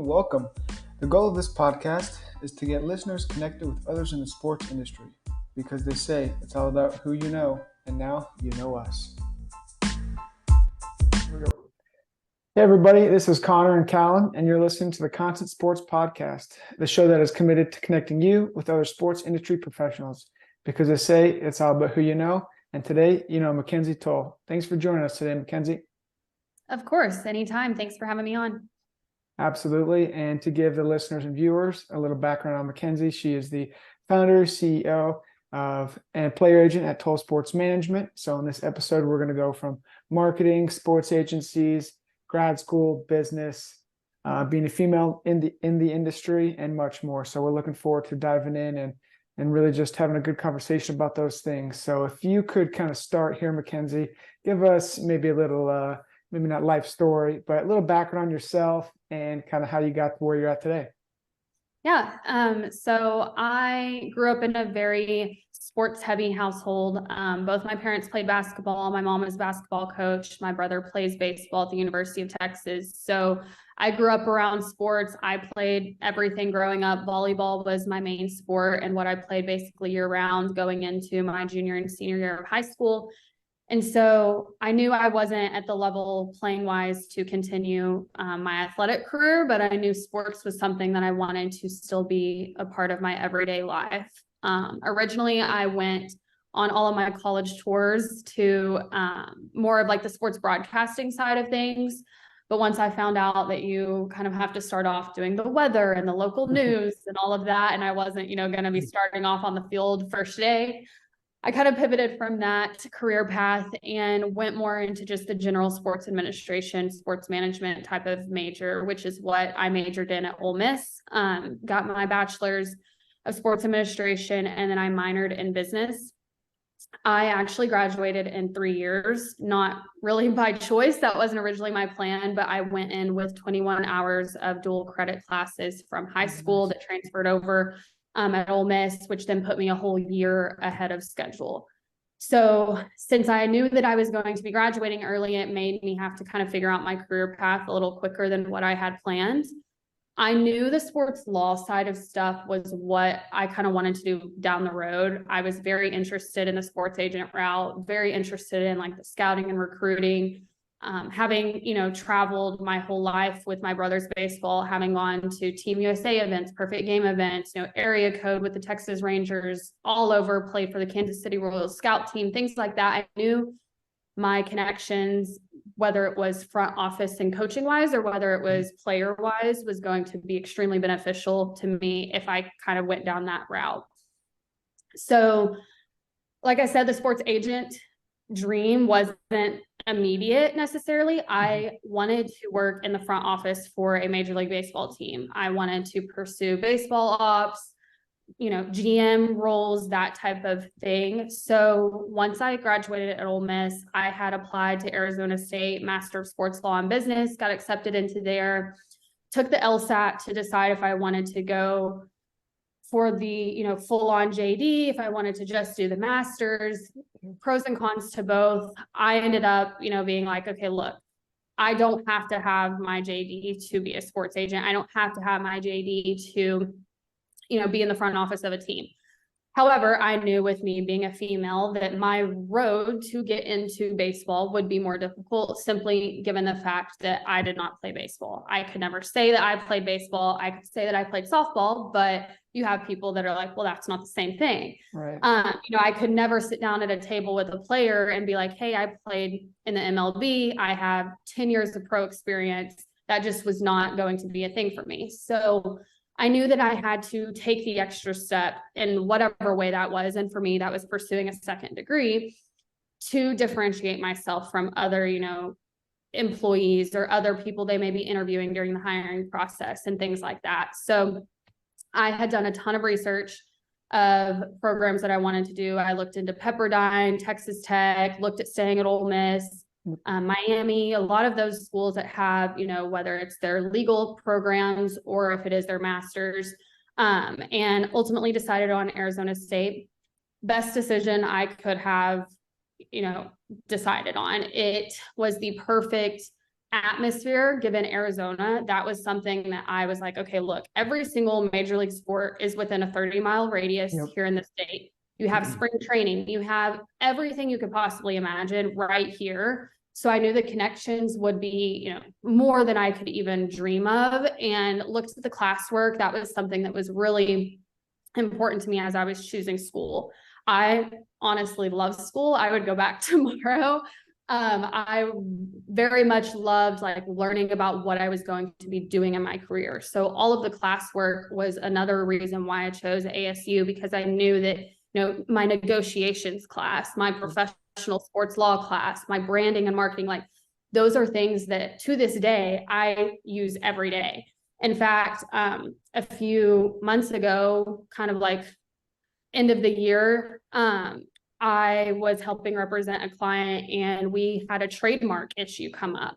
and welcome. The goal of this podcast is to get listeners connected with others in the sports industry because they say it's all about who you know, and now you know us. Here we go. Hey everybody, this is Connor and Callan, and you're listening to the Constant Sports Podcast, the show that is committed to connecting you with other sports industry professionals because they say it's all about who you know, and today you know Mackenzie Tole. Thanks for joining us today, Mackenzie. Of course, anytime. Thanks for having me on. Absolutely. And to give the listeners and viewers a little background on Mackenzie, she is the founder, CEO and player agent at Tole Sports Management. So in this episode, we're going to go from marketing, sports agencies, grad school, business, being a female in the industry, and much more. So we're looking forward to diving in and really just having a good conversation about those things. So if you could kind of start here, Mackenzie, give us maybe a little maybe not life story, but a little background on yourself and kind of how you got to where you're at today. Yeah. So I grew up in a very sports heavy household. Both my parents played basketball. My mom is a basketball coach. My brother plays baseball at the University of Texas. So I grew up around sports. I played everything growing up. Volleyball was my main sport and what I played basically year round going into my junior and senior year of high school. And so I knew I wasn't at the level playing wise to continue my athletic career, but I knew sports was something that I wanted to still be a part of my everyday life. Originally, I went on all of my college tours to more of like the sports broadcasting side of things. But once I found out that you kind of have to start off doing the weather and the local news and all of that, and I wasn't, going to be starting off on the field first day, I kind of pivoted from that career path and went more into just the general sports administration, sports management type of major, which is what I majored in at Ole Miss. Got my bachelor's of sports administration, and then I minored in business. I actually graduated in 3 years, not really by choice. That wasn't originally my plan, but I went in with 21 hours of dual credit classes from high school that transferred over at Ole Miss, which then put me a whole year ahead of schedule. So since I knew that I was going to be graduating early, it made me have to kind of figure out my career path a little quicker than what I had planned. I knew the sports law side of stuff was what I kind of wanted to do down the road. I was very interested in the sports agent route, very interested in like the scouting and recruiting. Having, traveled my whole life with my brother's baseball, having gone to Team USA events, perfect game events, area code with the Texas Rangers, all over, played for the Kansas City Royals scout team, things like that. I knew my connections, whether it was front office and coaching wise, or whether it was player wise, was going to be extremely beneficial to me if I kind of went down that route. So, like I said, the sports agent dream wasn't immediate necessarily. I wanted to work in the front office for a Major League Baseball team. I wanted to pursue baseball ops, GM roles, that type of thing. So once I graduated at Ole Miss, I had applied to Arizona State Master of Sports Law and Business, got accepted into there, took the LSAT to decide if I wanted to go for the, full-on JD, if I wanted to just do the master's, pros and cons to both. I ended up, being like, okay, look, I don't have to have my JD to be a sports agent. I don't have to have my JD to, be in the front office of a team. However, I knew with me being a female that my road to get into baseball would be more difficult, simply given the fact that I did not play baseball. I could never say that I played baseball. I could say that I played softball, but you have people that are like, well, that's not the same thing. Right. I could never sit down at a table with a player and be like, hey, I played in the MLB. I have 10 years of pro experience. That just was not going to be a thing for me. So I knew that I had to take the extra step in whatever way that was. And for me, that was pursuing a second degree to differentiate myself from other, employees or other people they may be interviewing during the hiring process and things like that. So I had done a ton of research of programs that I wanted to do. I looked into Pepperdine, Texas Tech, looked at staying at Ole Miss, Miami, a lot of those schools that have, whether it's their legal programs or if it is their master's, and ultimately decided on Arizona State. Best decision I could have, decided on. It was the perfect atmosphere, given Arizona, that was something that I was like, okay, look, every single major league sport is within a 30-mile radius here in the state. You have spring training, you have everything you could possibly imagine right here. So I knew the connections would be, you know, more than I could even dream of, and looked at the classwork. That was something that was really important to me as I was choosing school. I honestly love school. I would go back tomorrow. I very much loved like learning about what I was going to be doing in my career. So all of the classwork was another reason why I chose ASU, because I knew that, you know, my negotiations class, my professional sports law class, my branding and marketing, like those are things that to this day I use every day. In fact, a few months ago, kind of like end of the year, I was helping represent a client, and we had a trademark issue come up.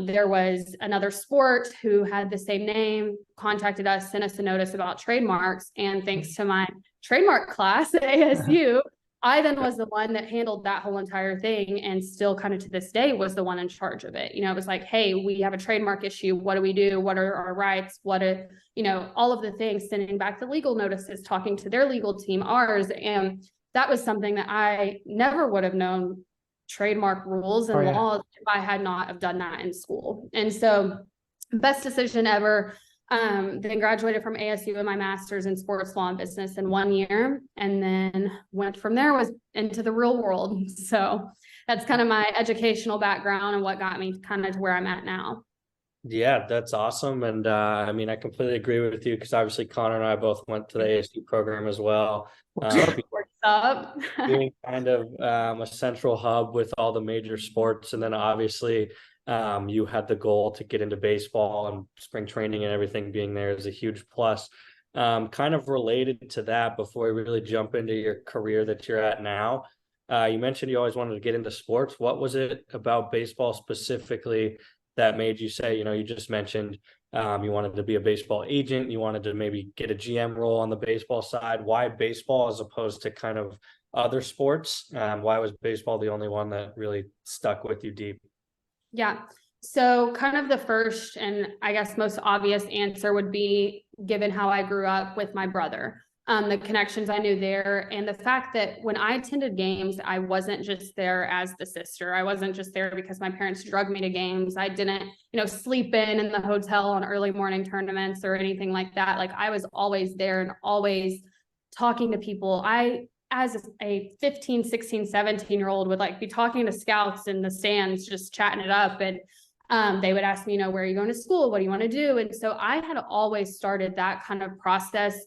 There was another sport who had the same name, contacted us, sent us a notice about trademarks. And thanks to my trademark class at ASU, I then was the one that handled that whole entire thing, and still kind of to this day was the one in charge of it. You know, it was like, hey, we have a trademark issue. What do we do? What are our rights? What are, you know, all of the things, sending back the legal notices, talking to their legal team, ours. And that was something that I never would have known, trademark rules and laws, if I had not have done that in school. And so best decision ever. Then graduated from ASU with my master's in sports law and business in 1 year, and then went from there was into the real world. So that's kind of my educational background and what got me kind of to where I'm at now. Yeah, that's awesome. And I mean, I completely agree with you, because obviously Connor and I both went to the ASU program as well. What's up? Being kind of a central hub with all the major sports. And then obviously you had the goal to get into baseball, and spring training and everything being there is a huge plus. Kind of related to that, before we really jump into your career that you're at now, you mentioned you always wanted to get into sports. What was it about baseball specifically that made you say, you know, you just mentioned you wanted to be a baseball agent, you wanted to maybe get a GM role on the baseball side. Why baseball as opposed to kind of other sports? Why was baseball the only one that really stuck with you deep? Yeah. So kind of the first and I guess most obvious answer would be, given how I grew up with my brother, the connections I knew there, and the fact that when I attended games, I wasn't just there as the sister. I wasn't just there because my parents drug me to games. I didn't, you know, sleep in the hotel on early morning tournaments or anything like that. Like I was always there and always talking to people. I, as a 15, 16, 17-year-old would like be talking to scouts in the stands, just chatting it up. And they would ask me, you know, where are you going to school? What do you want to do? And so I had always started that kind of process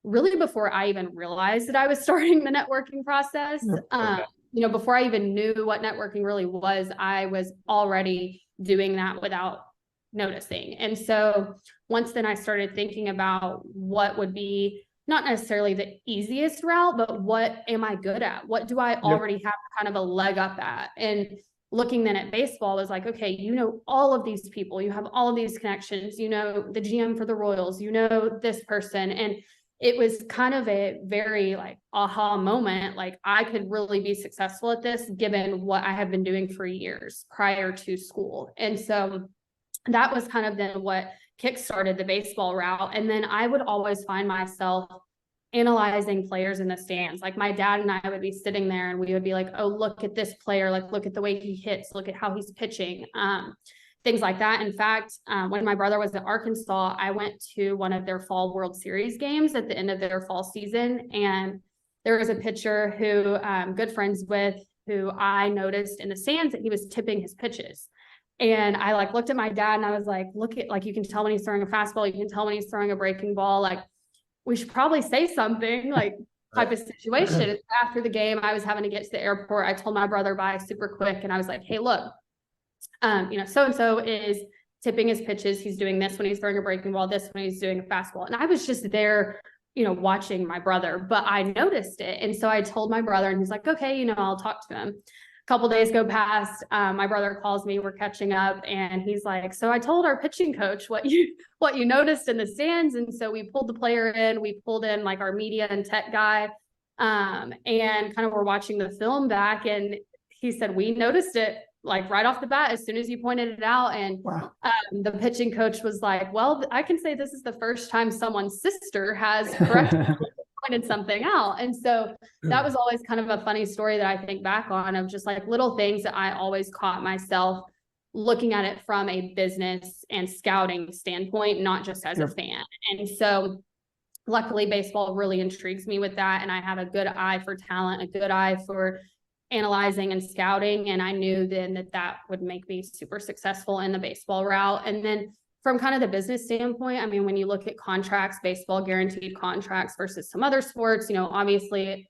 really before I even realized that I was starting the networking process. You know, before I even knew what networking really was, I was already doing that without noticing. And so once then I started thinking about what would be not necessarily the easiest route, but what am I good at? What do I already have kind of a leg up at? And looking then at baseball was like, okay, you know, all of these people, you have all of these connections, you know, the GM for the Royals, you know, this person. And it was kind of a very like aha moment. Like I could really be successful at this given what I have been doing for years prior to school. And so that was kind of then what kickstarted the baseball route. And then I would always find myself analyzing players in the stands. Like my dad and I would be sitting there and we would be like, oh, look at this player, like look at the way he hits, look at how he's pitching, things like that. In fact, when my brother was at Arkansas, I went to one of their fall World Series games at the end of their fall season. And there was a pitcher who I'm good friends with, who I noticed in the stands that he was tipping his pitches. And I like looked at my dad and I was like, look at, like, you can tell when he's throwing a fastball, you can tell when he's throwing a breaking ball. Like, we should probably say something, like type of situation. After the game, I was having to get to the airport. I told my brother bye super quick. And I was like, hey, look, you know, so-and-so is tipping his pitches. He's doing this when he's throwing a breaking ball, this when he's doing a fastball. And I was just there, you know, watching my brother, but I noticed it. And so I told my brother and he's like, okay, you know, I'll talk to him. Couple days go past, my brother calls me, we're catching up, and he's like, so I told our pitching coach what you noticed in the stands. And so we pulled the player in, we pulled in like our media and tech guy, and kind of we're watching the film back, and he said, we noticed it like right off the bat, as soon as you pointed it out. And Wow. the pitching coach was like, well, I can say this is the first time someone's sister has correctly pointed something out. And so that was always kind of a funny story that I think back on, of just like little things that I always caught myself looking at it from a business and scouting standpoint, not just as a fan. And so luckily baseball really intrigues me with that. And I have a good eye for talent, a good eye for analyzing and scouting. And I knew then that that would make me super successful in the baseball route. And then from kind of the business standpoint, I mean, when you look at contracts, baseball guaranteed contracts versus some other sports, you know, obviously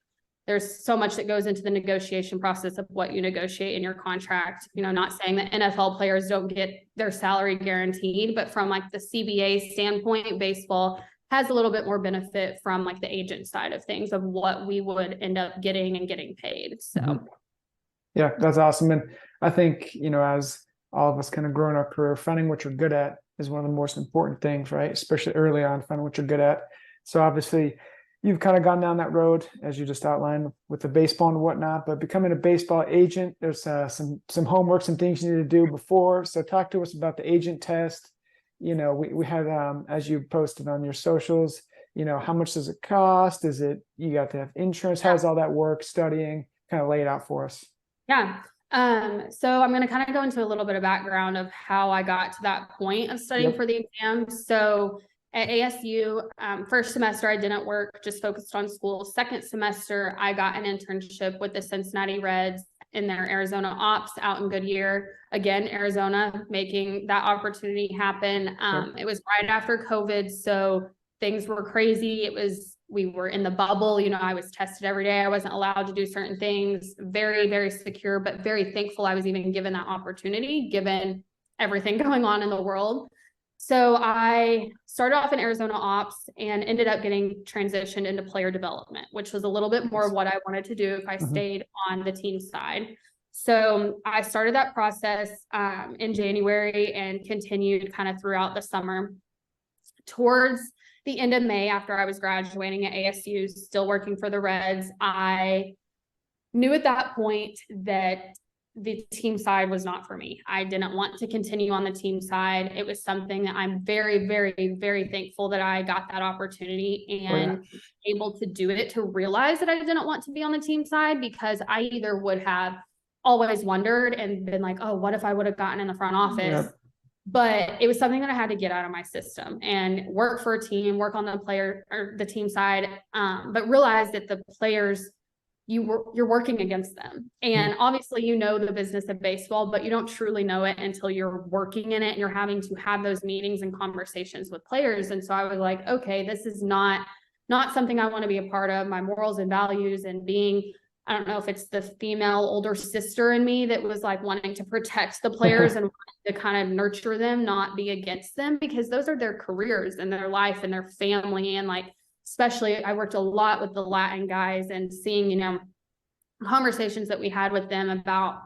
there's so much that goes into the negotiation process of what you negotiate in your contract. You know, not saying that NFL players don't get their salary guaranteed, but from like the CBA standpoint, baseball has a little bit more benefit from like the agent side of things, of what we would end up getting and getting paid. So yeah, that's awesome. And I think, you know, as all of us kind of grow in our career, finding what you're good at is one of the most important things, right? Especially early on, finding what you're good at. So obviously you've kind of gone down that road, as you just outlined, with the baseball and whatnot, but becoming a baseball agent, there's some homework, some things you need to do before. So talk to us about the agent test. You know, we had, as you posted on your socials, you know, how much does it cost? Is it, you got to have insurance? How does all that work? Studying, kind of lay it out for us. Yeah. So I'm going to kind of go into a little bit of background of how I got to that point of studying for the exam. So at ASU, first semester, I didn't work, just focused on school. Second semester, I got an internship with the Cincinnati Reds in their Arizona ops out in Goodyear. Again, Arizona, making that opportunity happen. It was right after COVID, so things were crazy. We were in the bubble, you know, I was tested every day. I wasn't allowed to do certain things. Very, very secure, but very thankful I was even given that opportunity, given everything going on in the world. So I started off in Arizona ops and ended up getting transitioned into player development, which was a little bit more of what I wanted to do if I stayed on the team side. So I started that process in January and continued kind of throughout the summer. Towards the end of May, after I was graduating at ASU, still working for the Reds, I knew at that point that the team side was not for me. I didn't want to continue on the team side. It was something that I'm very, very, very thankful that I got that opportunity and able to do it, to realize that I didn't want to be on the team side, because I either would have always wondered and been like, oh, what if I would have gotten in the front office? But it was something that I had to get out of my system and work for a team, work on the player or the team side, but realize that the players, you're working against them. And obviously, you know, the business of baseball, but you don't truly know it until you're working in it and you're having to have those meetings and conversations with players. And so I was like, okay, this is not something I want to be a part of. My morals and values, and being, I don't know if it's the female older sister in me that was like wanting to protect the players and to kind of nurture them, not be against them, because those are their careers and their life and their family. And like, especially I worked a lot with the Latin guys, and seeing, you know, conversations that we had with them about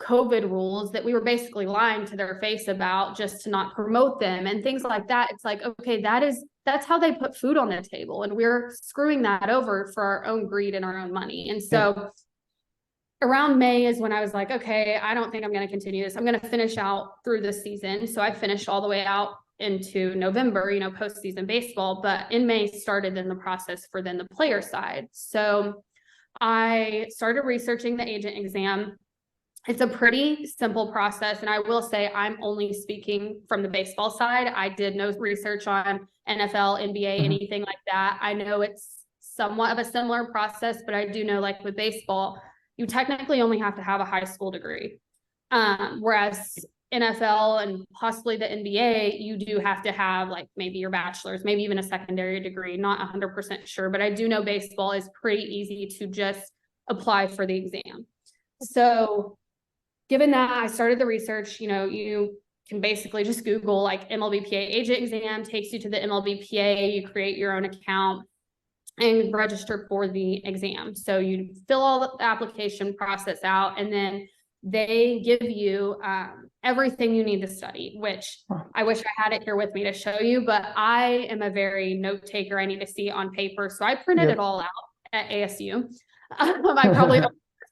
COVID rules that we were basically lying to their face about just to not promote them and things like that. It's like, okay, that's how they put food on the table, and we're screwing that over for our own greed and our own money. And so around May is when I was like, okay, I don't think I'm going to continue this. I'm going to finish out through this season. So I finished all the way out into November, you know, postseason baseball, but in May started then the process for then the player side. So I started researching the agent exam. It's a pretty simple process. And I will say, I'm only speaking from the baseball side. I did no research on NFL, NBA, anything like that. I know it's somewhat of a similar process, but I do know, like with baseball, you technically only have to have a high school degree. Whereas NFL and possibly the NBA, you do have to have like maybe your bachelor's, maybe even a secondary degree, not 100% sure, but I do know baseball is pretty easy to just apply for the exam. So given that, I started the research. You know, you can basically just Google like MLBPA agent exam, takes you to the MLBPA, you create your own account and register for the exam. So you fill all the application process out, and then they give you everything you need to study, which I wish I had it here with me to show you, but I am a very note taker. I need to see it on paper. So I printed it all out at ASU. I probably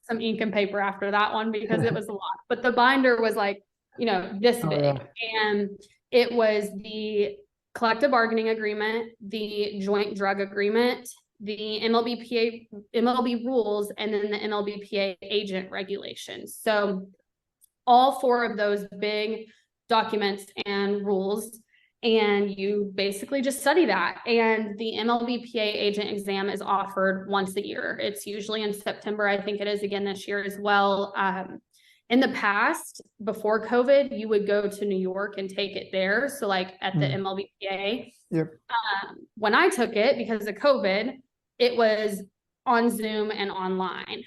some ink and paper after that one because it was a lot. But the binder was like, this big. yeah. And it was the collective bargaining agreement, the joint drug agreement, the MLB rules, and then the MLBPA agent regulations. So all 4 of those big documents and rules, and you basically just study that. And the MLBPA agent exam is offered once a year. It's usually in September. I think it is again this year as well. In the past, before COVID, you would go to New York and take it there. So like at the MLBPA. Yep. When I took it because of COVID, it was on Zoom and online.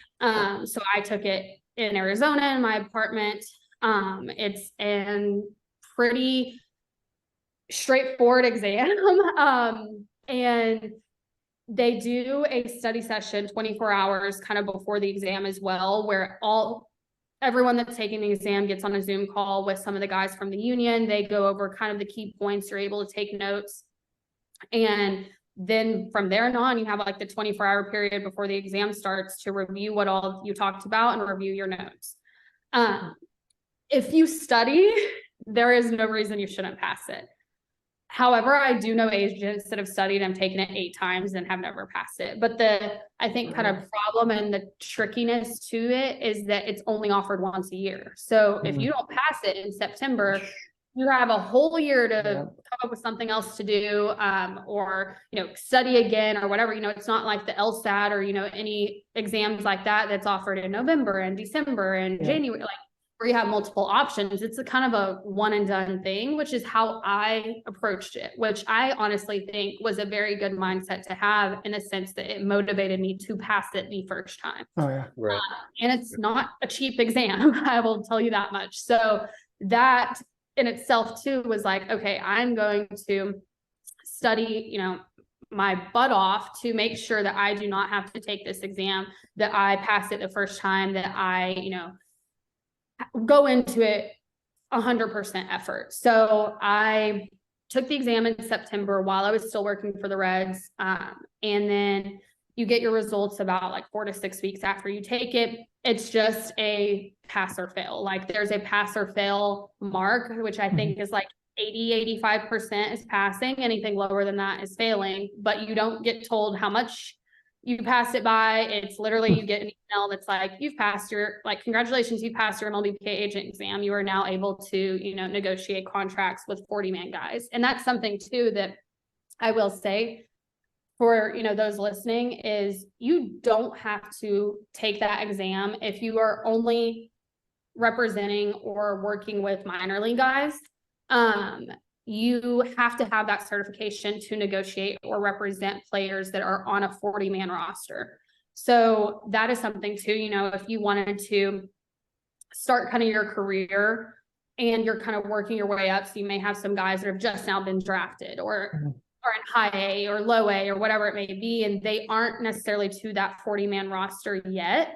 So I took it in Arizona in my apartment. It's a pretty straightforward exam. And they do a study session 24 hours kind of before the exam as well, where everyone that's taking the exam gets on a Zoom call with some of the guys from the union. They go over kind of the key points. You're able to take notes. And then from there on, you have like the 24-hour period before the exam starts to review what all you talked about and review your notes. If you study, there is no reason you shouldn't pass it. However, I do know agents that have studied and taken it 8 times and have never passed it. But I think kind of problem and the trickiness to it is that it's only offered once a year. So if you don't pass it in September, you have a whole year to come up with something else to do, or, study again or whatever. It's not like the LSAT or, any exams like that that's offered in November and December and January, like where you have multiple options. It's a kind of a one and done thing, which is how I approached it, which I honestly think was a very good mindset to have, in the sense that it motivated me to pass it the first time. Oh yeah. Right. And it's not a cheap exam. I will tell you that much. So that in itself too was like, okay, I'm going to study, my butt off to make sure that I do not have to take this exam, that I pass it the first time, that I, go into it 100% effort. So I took the exam in September while I was still working for the Reds. And then you get your results about like 4 to 6 weeks after you take it. It's just a pass or fail. Like there's a pass or fail mark, which I think is like 85% is passing. Anything lower than that is failing, but you don't get told how much you pass it by. It's literally, you get an email that's like, you've passed congratulations, you passed your MLBPA agent exam. You are now able to, negotiate contracts with 40-man guys. And that's something too that I will say for, those listening, is you don't have to take that exam if you are only representing or working with minor league guys. You have to have that certification to negotiate or represent players that are on a 40-man roster. So that is something too, if you wanted to start kind of your career and you're kind of working your way up. So you may have some guys that have just now been drafted or in high A or low A or whatever it may be, and they aren't necessarily to that 40-man roster yet.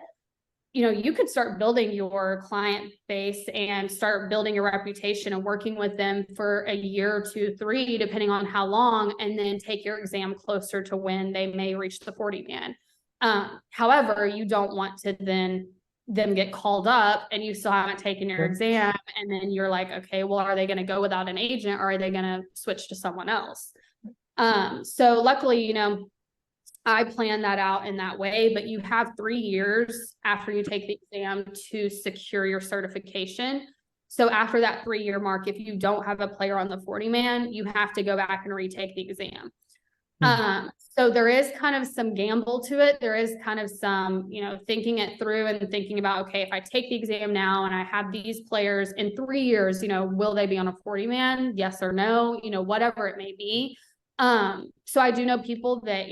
You could start building your client base and start building your reputation and working with them for a year or 2, 3, depending on how long, and then take your exam closer to when they may reach the 40-man. However, you don't want to then them get called up and you still haven't taken your exam. And then you're like, okay, well, are they going to go without an agent or are they going to switch to someone else? So luckily, I planned that out in that way, but you have 3 years after you take the exam to secure your certification. So after that 3-year mark, if you don't have a player on the 40-man, you have to go back and retake the exam. So there is kind of some gamble to it. There is kind of some, thinking it through and thinking about, okay, if I take the exam now and I have these players in 3 years, will they be on a 40-man? Yes or no, whatever it may be. So I do know people that,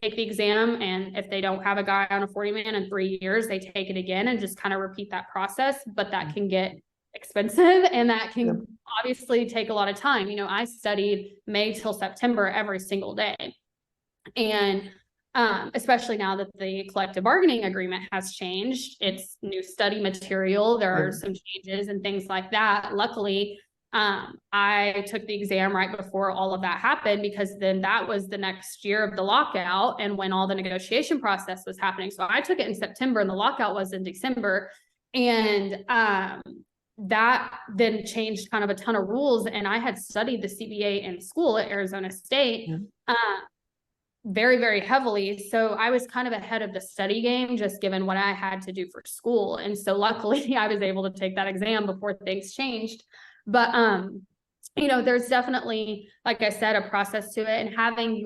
take the exam, and if they don't have a guy on a 40-man in 3 years, they take it again and just kind of repeat that process. But that can get expensive and that can obviously take a lot of time. I studied May till September every single day. And especially now that the collective bargaining agreement has changed, it's new study material. There are some changes and things like that. Luckily, I took the exam right before all of that happened, because then that was the next year of the lockout and when all the negotiation process was happening. So I took it in September and the lockout was in December. And that then changed kind of a ton of rules. And I had studied the CBA in school at Arizona State very, very heavily. So I was kind of ahead of the study game, just given what I had to do for school. And so luckily I was able to take that exam before things changed. But, you know, there's definitely, like I said, a process to it, and having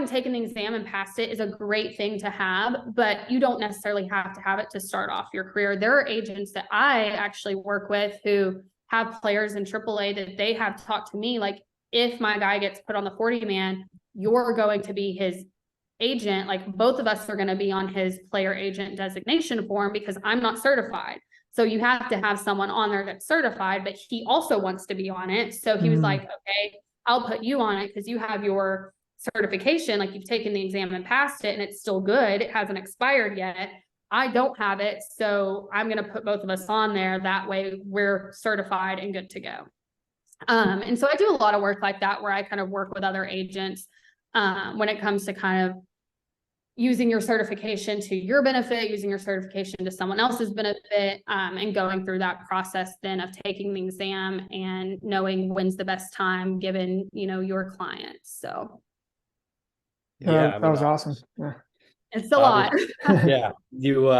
taken the exam and passed it is a great thing to have, but you don't necessarily have to have it to start off your career. There are agents that I actually work with who have players in AAA that they have talked to me, like, if my guy gets put on the 40-man, you're going to be his agent. Like, both of us are going to be on his player agent designation form because I'm not certified. So you have to have someone on there that's certified, but he also wants to be on it. So he was like, okay, I'll put you on it because you have your certification, like you've taken the exam and passed it and it's still good. It hasn't expired yet. I don't have it. So I'm going to put both of us on there. That way we're certified and good to go. And so I do a lot of work like that, where I kind of work with other agents when it comes to kind of using your certification to your benefit, using your certification to someone else's benefit, and going through that process then of taking the exam and knowing when's the best time given, you know, your clients. So that was awesome. Yeah. It's a lot. Yeah. You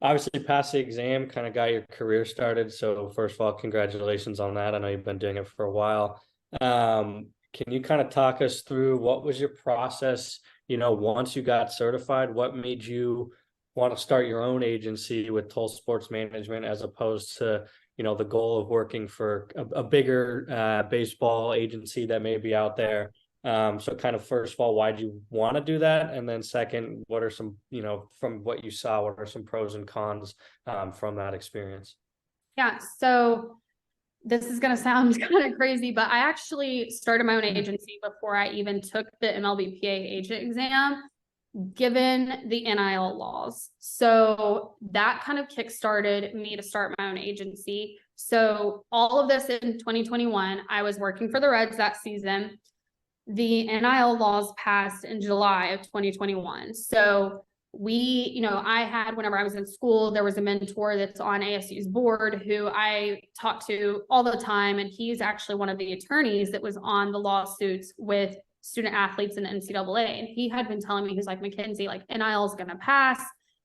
obviously passed the exam, kind of got your career started. So first of all, congratulations on that. I know you've been doing it for a while. Can you kind of talk us through what was your process, you know, once you got certified? What made you want to start your own agency with Tole Sports Management, as opposed to, you know, the goal of working for a bigger baseball agency that may be out there? So kind of, first of all, why do you want to do that? And then second, what are some, you know, from what you saw, what are some pros and cons from that experience? Yeah. So this is going to sound kind of crazy, but I actually started my own agency before I even took the MLBPA agent exam, given the NIL laws. So that kind of kickstarted me to start my own agency. So all of this in 2021, I was working for the Reds that season. The NIL laws passed in July of 2021. So I had, whenever I was in school, there was a mentor that's on ASU's board who I talked to all the time. And he's actually one of the attorneys that was on the lawsuits with student athletes in the NCAA. And he had been telling me, he's like, Mackenzie, like, NIL is going to pass.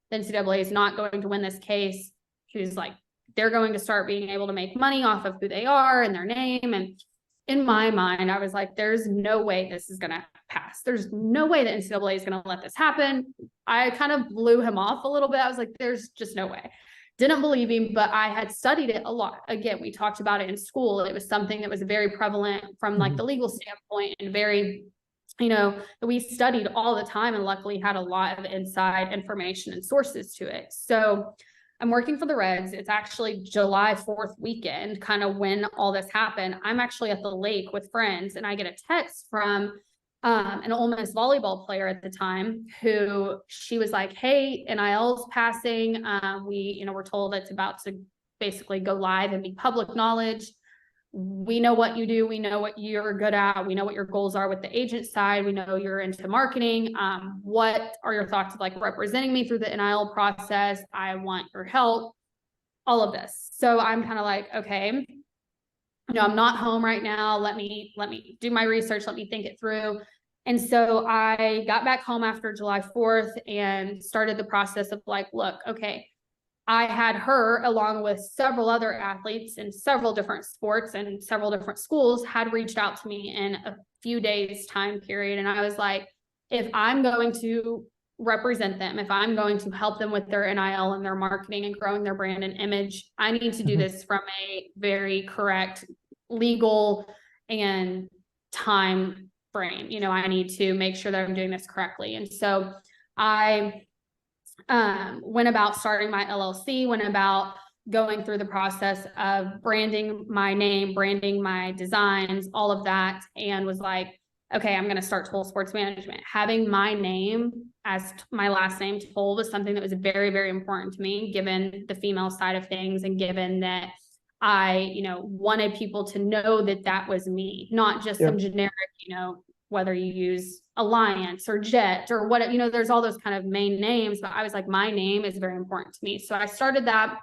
The NCAA is not going to win this case. He's like, they're going to start being able to make money off of who they are and their name. And in my mind, I was like, there's no way this is going to pass. There's no way the NCAA is going to let this happen. I kind of blew him off a little bit. I was like, there's just no way. Didn't believe him, but I had studied it a lot. Again, we talked about it in school. It was something that was very prevalent from like the legal standpoint, and very, you know, we studied all the time, and luckily had a lot of inside information and sources to it. So I'm working for the Reds. It's actually July 4th weekend, kind of when all this happened. I'm actually at the lake with friends, and I get a text from an Ole Miss volleyball player at the time, who she was like, hey, NIL's passing. We're told it's about to basically go live and be public knowledge. We know what you do. We know what you're good at. We know what your goals are with the agent side. We know you're into marketing. What are your thoughts of like representing me through the NIL process? I want your help, all of this. So I'm kind of like, okay, I'm not home right now. Let me do my research. Let me think it through. And so I got back home after July 4th and started the process of like, look, okay, I had her, along with several other athletes in several different sports and several different schools, had reached out to me in a few days time period. And I was like, if I'm going to represent them, if I'm going to help them with their NIL and their marketing and growing their brand and image, I need to do this from a very correct legal and time frame. I need to make sure that I'm doing this correctly. And so I went about starting my LLC, went about going through the process of branding my name, branding my designs, all of that, and was like, okay, I'm going to start Tole Sports Management. Having my name as my last name, Tole, was something that was very, very important to me, given the female side of things, and given that I, wanted people to know that that was me, not just some generic, whether you use Alliance or Jet or what, there's all those kind of main names, but I was like, my name is very important to me. So I started that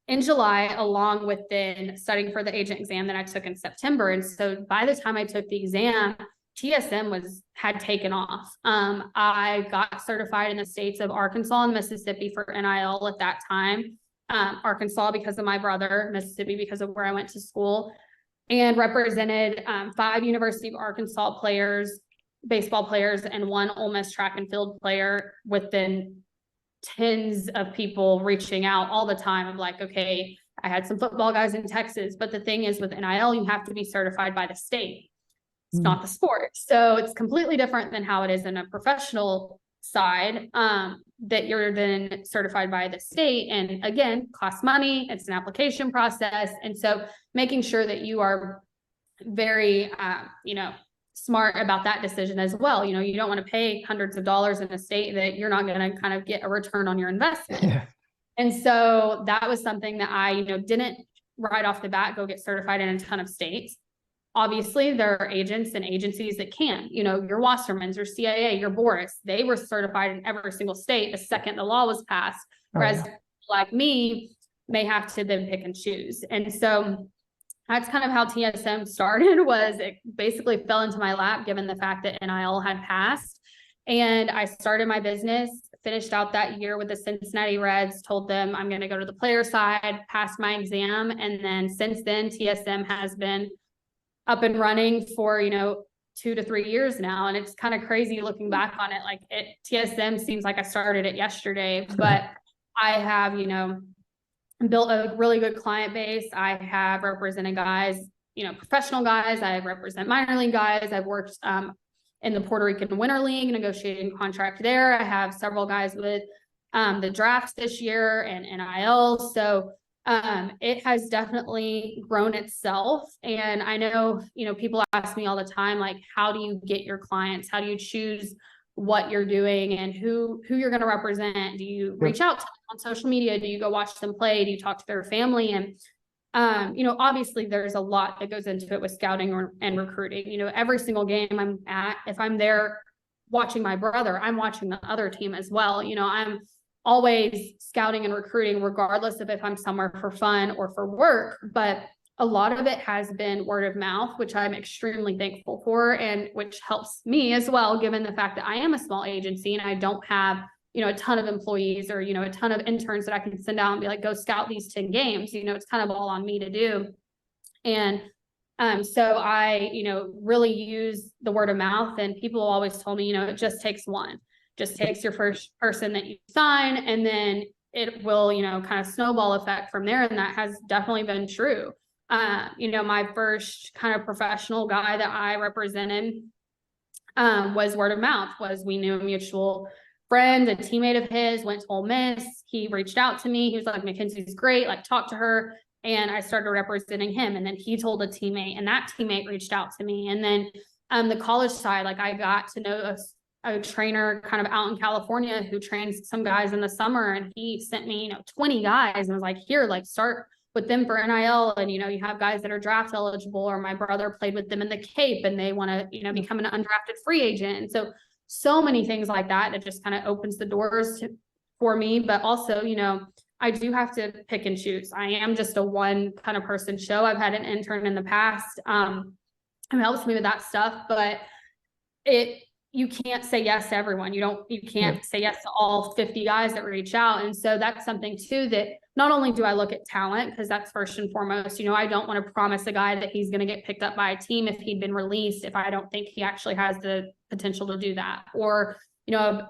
in July, along with then studying for the agent exam that I took in September. And so by the time I took the exam, TSM had taken off. I got certified in the states of Arkansas and Mississippi for NIL at that time. Arkansas because of my brother, Mississippi because of where I went to school, and represented 5 University of Arkansas players, baseball players, and 1 Ole Miss track and field player, within tens of people reaching out all the time of like, okay, I had some football guys in Texas, but the thing is with NIL, you have to be certified by the state. It's not the sport. So it's completely different than how it is in a professional side, that you're then certified by the state. And again, costs money, it's an application process. And so making sure that you are very, smart about that decision as well. You don't want to pay hundreds of dollars in a state that you're not going to kind of get a return on your investment. Yeah. And so that was something that I, didn't right off the bat go get certified in a ton of states. Obviously, there are agents and agencies that can, your Wassermans, your CIA, your Boris, they were certified in every single state the second the law was passed. Whereas like me may have to then pick and choose. And so that's kind of how TSM started. Was it basically fell into my lap given the fact that NIL had passed. And I started my business, finished out that year with the Cincinnati Reds, told them I'm going to go to the player side, passed my exam. And then since then, TSM has been up and running for, 2 to 3 years now. And it's kind of crazy looking back on it. Like TSM seems like I started it yesterday, but I have, built a really good client base. I have represented guys, professional guys. I represent minor league guys. I've worked in the Puerto Rican Winter League, negotiating contract there. I have several guys with the draft this year and NIL. So it has definitely grown itself. And I know, people ask me all the time, like, how do you get your clients? How do you choose what you're doing and who you're going to represent? Do you reach out to them on social media? Do you go watch them play? Do you talk to their family? And, obviously there's a lot that goes into it with scouting and recruiting. Every single game I'm at, if I'm there watching my brother, I'm watching the other team as well. I'm always scouting and recruiting, regardless of if I'm somewhere for fun or for work. But a lot of it has been word of mouth, which I'm extremely thankful for, and which helps me as well, given the fact that I am a small agency and I don't have, a ton of employees or, a ton of interns that I can send out and be like, go scout these 10 games. It's kind of all on me to do. And so I, really use the word of mouth, and people always told me, it just takes one. Just takes your first person that you sign, and then it will, kind of snowball effect from there. And that has definitely been true. My first kind of professional guy that I represented was word of mouth. We knew a mutual friend, a teammate of his, went to Ole Miss. He reached out to me. He was like, Mackenzie's great, like, talk to her. And I started representing him. And then he told a teammate, and that teammate reached out to me. And then the college side, like, I got to know a trainer kind of out in California who trains some guys in the summer, and he sent me 20 guys and was like, here, like, start with them for NIL. And you have guys that are draft eligible, or my brother played with them in the Cape and they want to become an undrafted free agent. And so many things like that just kind of opens the doors for me. But also, I do have to pick and choose. I am just a one kind of person show. I've had an intern in the past who helps me with that stuff, but you can't say yes to everyone. You can't say yes to all 50 guys that reach out. And so that's something too, that not only do I look at talent, because that's first and foremost, I don't want to promise a guy that he's going to get picked up by a team if he'd been released, if I don't think he actually has the potential to do that. Or,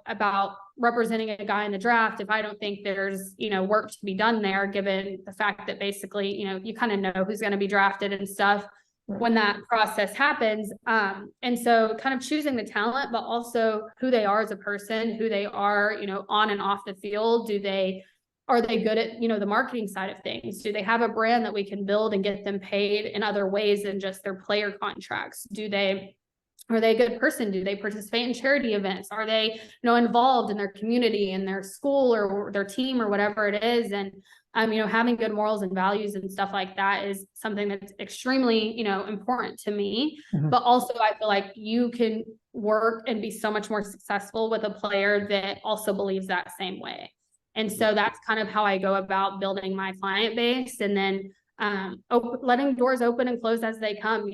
about representing a guy in the draft, if I don't think there's, work to be done there, given the fact that basically, you kind of know who's going to be drafted and stuff when that process happens. And so kind of choosing the talent, but also who they are as a person, who they are, on and off the field. Are they good at, the marketing side of things? Do they have a brand that we can build and get them paid in other ways than just their player contracts? Are they a good person? Do they participate in charity events? Are they, involved in their community, in their school or their team or whatever it is? And Having good morals and values and stuff like that is something that's extremely, important to me. Mhm. But also I feel like you can work and be so much more successful with a player that also believes that same way. And so that's kind of how I go about building my client base, and then letting doors open and close as they come.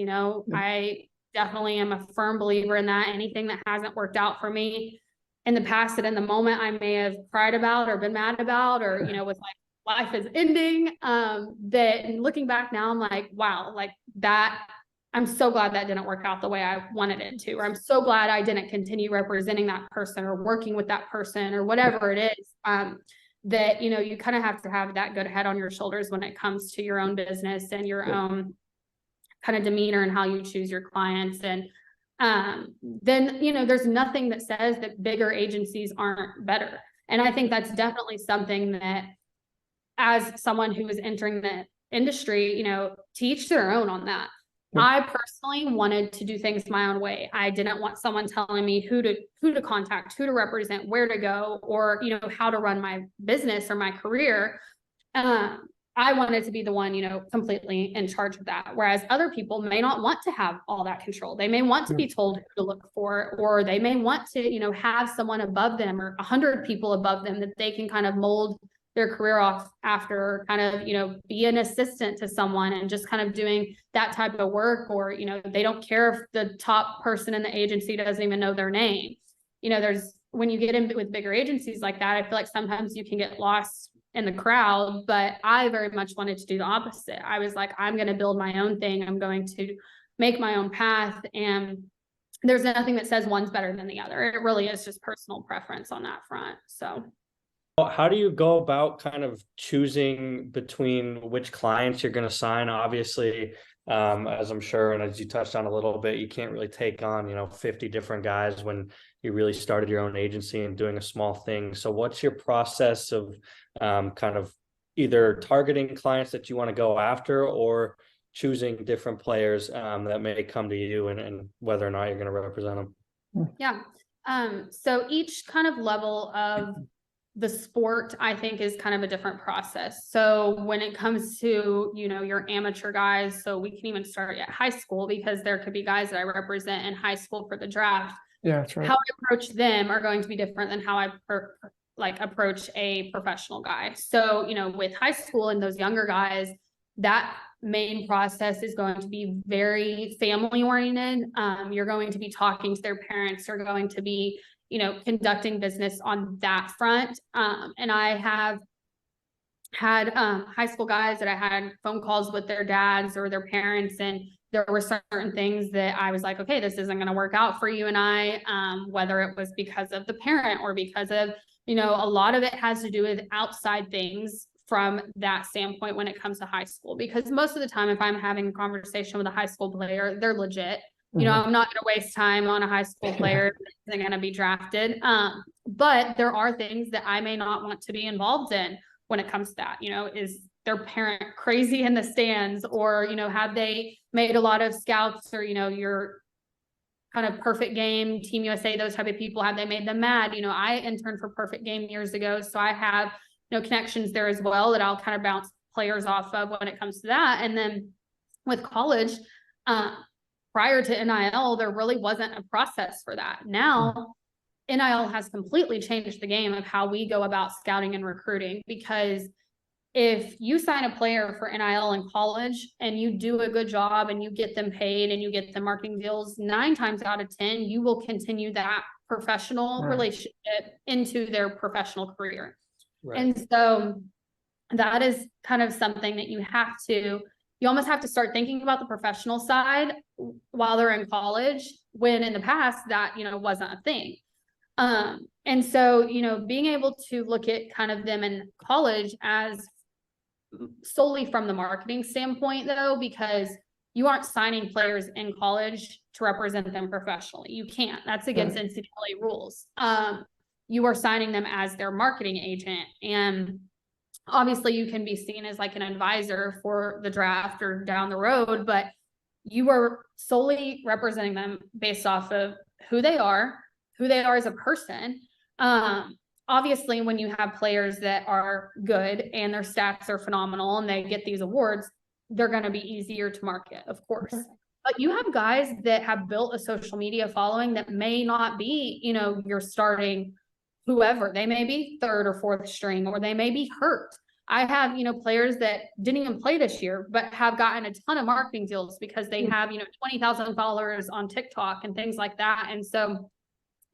I definitely am a firm believer in that. Anything that hasn't worked out for me in the past, that in the moment I may have cried about or been mad about, or, was like, life is ending, that looking back now, I'm like, wow, like that, I'm so glad that didn't work out the way I wanted it to, or I'm so glad I didn't continue representing that person or working with that person or whatever it is. That, you kind of have to have that good head on your shoulders when it comes to your own business and your own kind of demeanor and how you choose your clients. And then, there's nothing that says that bigger agencies aren't better. And I think that's definitely something that, as someone who is entering the industry, to each their own on that. Yeah. I personally wanted to do things my own way. I didn't want someone telling me who to contact, who to represent, where to go, or, how to run my business or my career. I wanted to be the one, completely in charge of that. Whereas other people may not want to have all that control. They may want to be told who to look for, or they may want to, have someone above them or 100 people above them that they can kind of mold their career off after, kind of, be an assistant to someone and just kind of doing that type of work. Or, they don't care if the top person in the agency doesn't even know their name. When you get in with bigger agencies like that, I feel like sometimes you can get lost in the crowd, but I very much wanted to do the opposite. I was like, I'm going to build my own thing. I'm going to make my own path. And there's nothing that says one's better than the other. It really is just personal preference on that front. So how do you go about kind of choosing between which clients you're going to sign? Obviously, as I'm sure, and as you touched on a little bit, you can't really take on, 50 different guys when you really started your own agency and doing a small thing. So what's your process of kind of either targeting clients that you want to go after, or choosing different players that may come to you, and whether or not you're going to represent them? Yeah. So each kind of level of the sport, I think, is kind of a different process. So when it comes to, your amateur guys, so we can even start at high school, because there could be guys that I represent in high school for the draft. Yeah, that's right. How I approach them are going to be different than how I approach a professional guy. So, with high school and those younger guys, that main process is going to be very family oriented. You're going to be talking to their parents. You're going to be, conducting business on that front. And I have had high school guys that I had phone calls with their dads or their parents, and there were certain things that I was like, okay, this isn't going to work out for you and I, whether it was because of the parent or because of, a lot of it has to do with outside things from that standpoint when it comes to high school. Because most of the time, if I'm having a conversation with a high school player, they're legit. I'm not going to waste time on a high school player that's going to be drafted. But there are things that I may not want to be involved in when it comes to that. Is their parent crazy in the stands, or, have they made a lot of scouts, or, your kind of Perfect Game, Team USA, those type of people, have they made them mad? I interned for Perfect Game years ago, so I have, connections there as well that I'll kind of bounce players off of when it comes to that. And then with college, prior to NIL, there really wasn't a process for that. Now, NIL has completely changed the game of how we go about scouting and recruiting, because if you sign a player for NIL in college and you do a good job and you get them paid and you get them marketing deals, 9 times out of 10, you will continue that professional relationship into their professional career. Right. And so that is kind of something that you almost have to start thinking about the professional side while they're in college, when in the past that, wasn't a thing. And so, being able to look at kind of them in college as solely from the marketing standpoint, though, because you aren't signing players in college to represent them professionally. You can't. That's against NCAA rules. You are signing them as their marketing agent. And obviously you can be seen as like an advisor for the draft or down the road, but you are solely representing them based off of who they are as a person, obviously when you have players that are good and their stats are phenomenal and they get these awards, they're going to be easier to market, of course. But you have guys that have built a social media following that may not be, your starting whoever. They may be third or fourth string, or they may be hurt. I have, players that didn't even play this year, but have gotten a ton of marketing deals because they have, 20,000 followers on TikTok and things like that. And so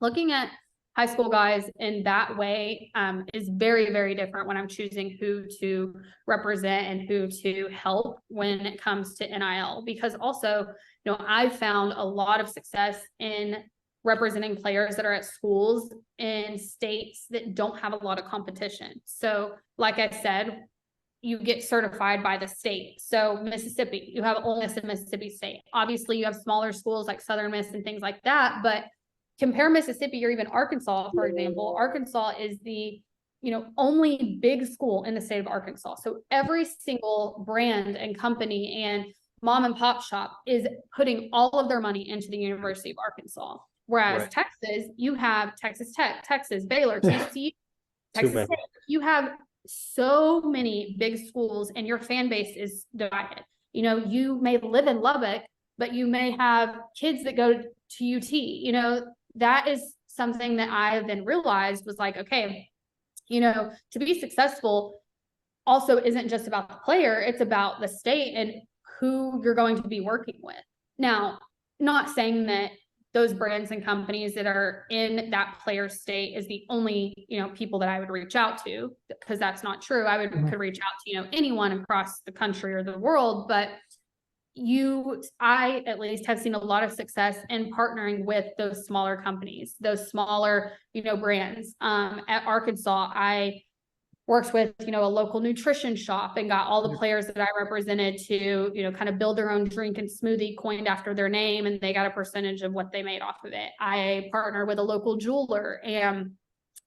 looking at high school guys in that way is very, very different when I'm choosing who to represent and who to help when it comes to NIL, because also, I've found a lot of success in representing players that are at schools in states that don't have a lot of competition. So like I said, you get certified by the state. So Mississippi, you have Ole Miss and Mississippi State. Obviously you have smaller schools like Southern Miss and things like that, but compare Mississippi or even Arkansas, for example. Arkansas is the only big school in the state of Arkansas. So every single brand and company and mom and pop shop is putting all of their money into the University of Arkansas. Whereas Right. Texas, you have Texas Tech, Texas, Baylor, TCU, Texas State. You have so many big schools and your fan base is divided. You may live in Lubbock, but you may have kids that go to UT. That is something that I then realized was like, okay, to be successful also isn't just about the player, it's about the state and who you're going to be working with. Now, not saying that those brands and companies that are in that player state is the only, people that I would reach out to, because that's not true. I could reach out to, anyone across the country or the world, but I at least have seen a lot of success in partnering with those smaller companies, those smaller, brands. At Arkansas, I worked with, a local nutrition shop and got all the players that I represented to, kind of build their own drink and smoothie coined after their name, and they got a percentage of what they made off of it. I partnered with a local jeweler, and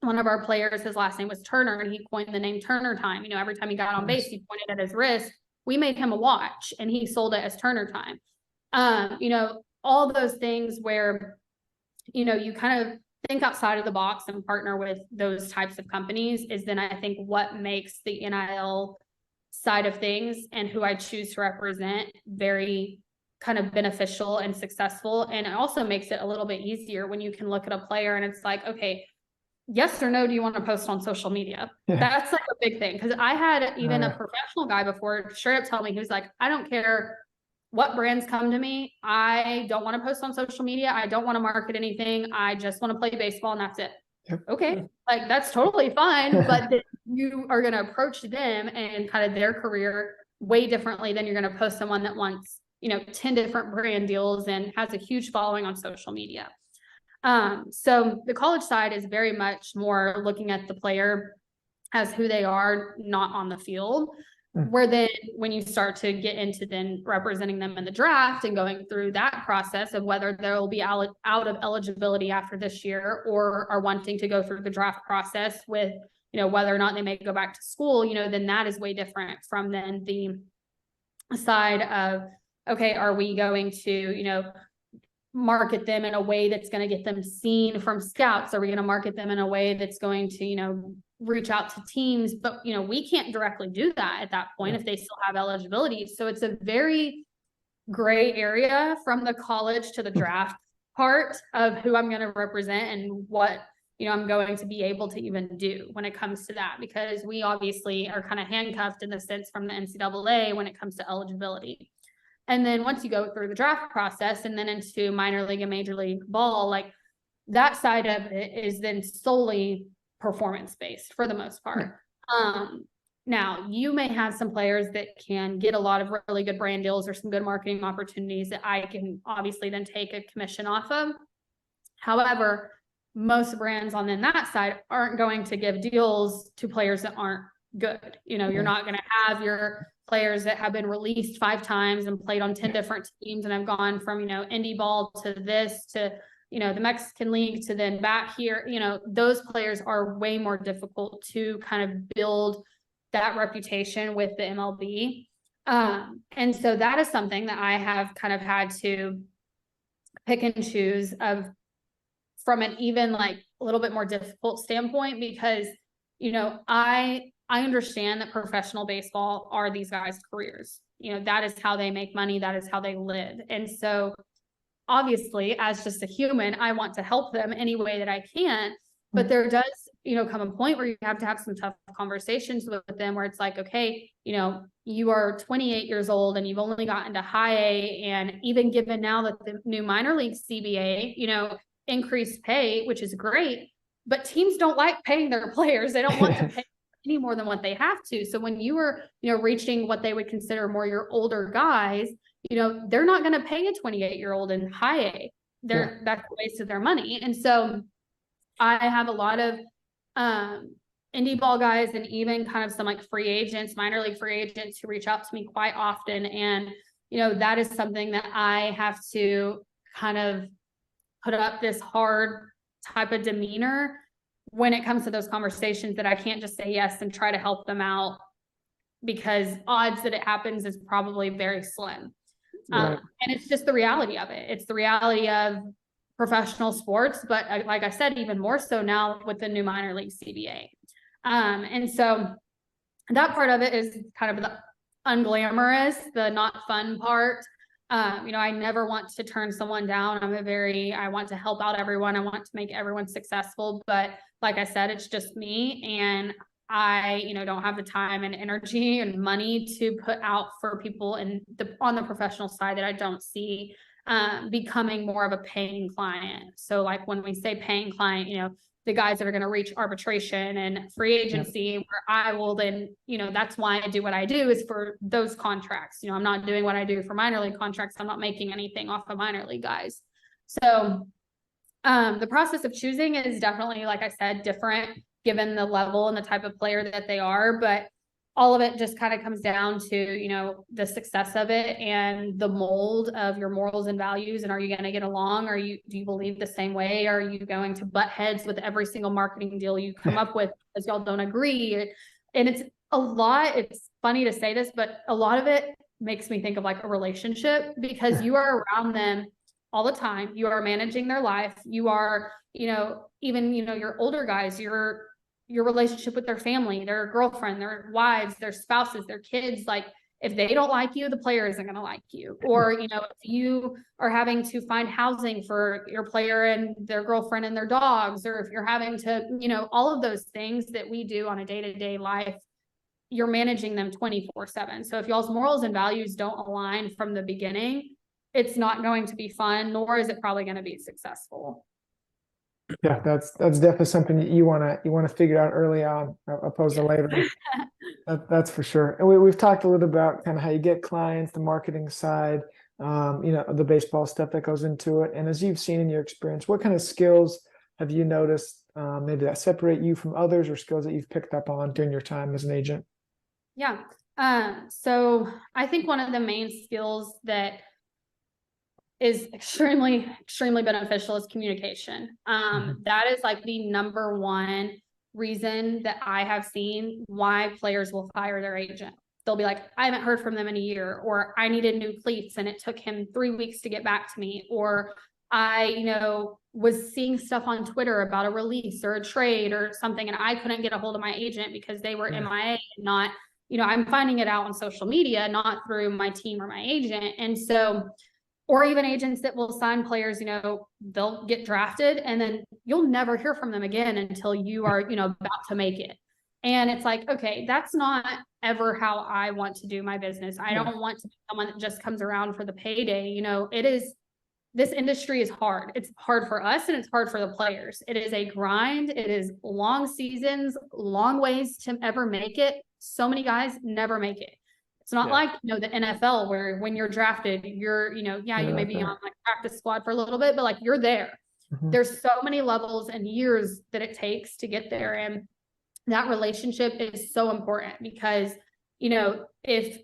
one of our players, his last name was Turner, and he coined the name Turner Time. Every time he got on base, he pointed at his wrist. We made him a watch and he sold it as Turner Time. All those things where, you kind of think outside of the box and partner with those types of companies is then I think what makes the NIL side of things and who I choose to represent very kind of beneficial and successful. And it also makes it a little bit easier when you can look at a player and it's like, okay, yes or no, do you want to post on social media? Yeah. That's like a big thing. Because I had even a professional guy before straight up tell me, he was like, I don't care what brands come to me. I don't want to post on social media. I don't want to market anything. I just want to play baseball and that's it. Yep. Okay. Like that's totally fine. But you are going to approach them and kind of their career way differently than you're going to post someone that wants, 10 different brand deals and has a huge following on social media. So the college side is very much more looking at the player as who they are, not on the field. Where then when you start to get into then representing them in the draft and going through that process of whether they'll be out of eligibility after this year or are wanting to go through the draft process with, whether or not they may go back to school, then that is way different from then the side of, okay, are we going to, market them in a way that's going to get them seen from scouts? Are we going to market them in a way that's going to, reach out to teams? But, we can't directly do that at that point if they still have eligibility. So it's a very gray area from the college to the draft part of who I'm going to represent and what, I'm going to be able to even do when it comes to that, because we obviously are kind of handcuffed in the sense from the NCAA when it comes to eligibility. And then once you go through the draft process and then into minor league and major league ball, like that side of it is then solely performance based for the most part. Now you may have some players that can get a lot of really good brand deals or some good marketing opportunities that I can obviously then take a commission off of. However, most brands on then that side aren't going to give deals to players that aren't good. You're not going to have your players that have been released 5 times and played on 10 different teams and have gone from, indie ball to this to, the Mexican league to then back here. Those players are way more difficult to kind of build that reputation with the MLB. And so that is something that I have kind of had to pick and choose of from an even like a little bit more difficult standpoint because, you know, I understand that professional baseball are these guys' careers. You know, that is how they make money. That is how they live. And so obviously, as just a human, I want to help them any way that I can. But there does, you know, come a point where you have to have some tough conversations with them where it's like, okay, you know, you are 28 years old and you've only gotten to high A, and even given now that the new minor league CBA, you know, increased pay, which is great, but teams don't like paying their players. They don't want to pay any more than what they have to. So when you were, you know, reaching what they would consider more your older guys, you know, they're not going to pay a 28-year-old in high A. That's a waste of their money. And so I have a lot of indie ball guys and even kind of some like free agents, minor league free agents who reach out to me quite often. And, you know, that is something that I have to kind of put up this hard type of demeanor when it comes to those conversations, that I can't just say yes and try to help them out, because odds that it happens is probably very slim. Right. And it's just the reality of it. It's the reality of professional sports, but like I said, even more so now with the new minor league CBA. And so that part of it is kind of the unglamorous, the not fun part. You know, I never want to turn someone down. I want to help out everyone. I want to make everyone successful. But like I said, it's just me, and I, you know, don't have the time and energy and money to put out for people on the professional side that I don't see becoming more of a paying client. So like when we say paying client, you know, the guys that are going to reach arbitration and free agency, where I will then, you know, that's why I do what I do, is for those contracts. You know, I'm not doing what I do for minor league contracts. I'm not making anything off of minor league guys. So the process of choosing is definitely, like I said, different given the level and the type of player that they are, but all of it just kind of comes down to, you know, the success of it and the mold of your morals and values. And are you going to get along? Do you believe the same way? Are you going to butt heads with every single marketing deal you come up with because y'all don't agree? And it's a lot. It's funny to say this, but a lot of it makes me think of like a relationship, because you are around them all the time. You are managing their life. You are, you know, even, you know, your older guys, your relationship with their family, their girlfriend, their wives, their spouses, their kids. Like, if they don't like you, the player isn't going to like you. Or, you know, if you are having to find housing for your player and their girlfriend and their dogs, or if you're having to, you know, all of those things that we do on a day-to-day life, you're managing them 24/7. So if y'all's morals and values don't align from the beginning, it's not going to be fun, nor is it probably going to be successful. Yeah, that's definitely something you wanna figure out early on, opposed to later. That's for sure. And we've talked a little about kind of how you get clients, the marketing side, you know, the baseball stuff that goes into it. And as you've seen in your experience, what kind of skills have you noticed maybe that separate you from others, or skills that you've picked up on during your time as an agent? Yeah. So I think one of the main skills that is extremely beneficial is communication. That is like the number one reason that I have seen why players will fire their agent. They'll be like, I haven't heard from them in a year, or I needed new cleats and it took him 3 weeks to get back to me, or I, you know, was seeing stuff on Twitter about a release or a trade or something, and I couldn't get a hold of my agent because they were MIA, and not, you know, I'm finding it out on social media, not through my team or my agent. And so, or even agents that will sign players, you know, they'll get drafted and then you'll never hear from them again until you are, you know, about to make it. And it's like, okay, that's not ever how I want to do my business. I don't want to be someone that just comes around for the payday. You know, this industry is hard. It's hard for us and it's hard for the players. It is a grind. It is long seasons, long ways to ever make it. So many guys never make it. It's not like, you know, the NFL where when you're drafted, you're, you know, you may be on like practice squad for a little bit, but like you're there. There's so many levels and years that it takes to get there. And that relationship is so important, because, you know, if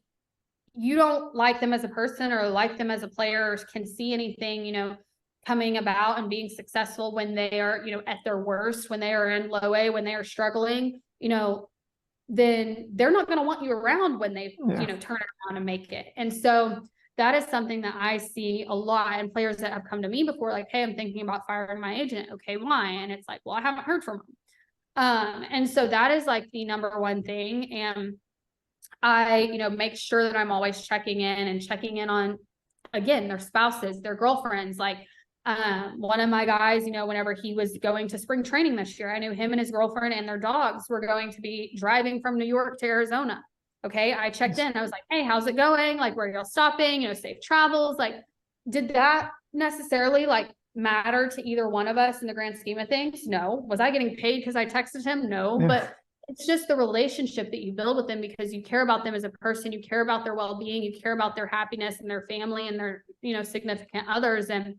you don't like them as a person or like them as a player, or can see anything, you know, coming about and being successful when they are, you know, at their worst, when they are in low A, when they are struggling, you know, then they're not going to want you around when they, you know, turn it around and make it. And so that is something that I see a lot, and players that have come to me before, like, hey, I'm thinking about firing my agent. Okay, why? And it's like, well, I haven't heard from him. And so that is like the number one thing. And I, make sure that I'm always checking in on, again, their spouses, their girlfriends. Like, one of my guys, whenever he was going to spring training this year, I knew him and his girlfriend and their dogs were going to be driving from New York to Arizona. Okay. I checked in. I was like, hey, how's it going? Like, where are y'all stopping? Safe travels. Like, did that necessarily like matter to either one of us in the grand scheme of things? No. Was I getting paid because I texted him? No. Yeah. But it's just the relationship that you build with them because you care about them as a person, you care about their well-being, you care about their happiness and their family and their, significant others. And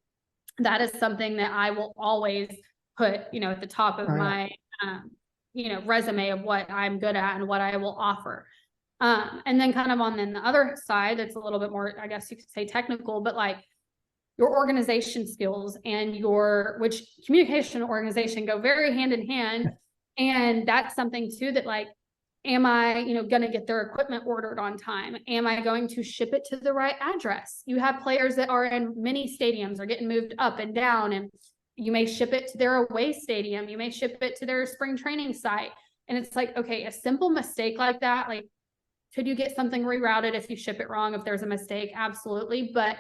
that is something that I will always put, at the top of my, resume of what I'm good at and what I will offer. And then kind of on the other side, that's a little bit more, I guess you could say technical, but like your organization skills and which communication and organization go very hand in hand. And that's something too, that like, am I, going to get their equipment ordered on time? Am I going to ship it to the right address? You have players that are in mini stadiums, are getting moved up and down, and you may ship it to their away stadium. You may ship it to their spring training site. And it's like, okay, a simple mistake like that, like, could you get something rerouted if you ship it wrong, if there's a mistake? Absolutely. But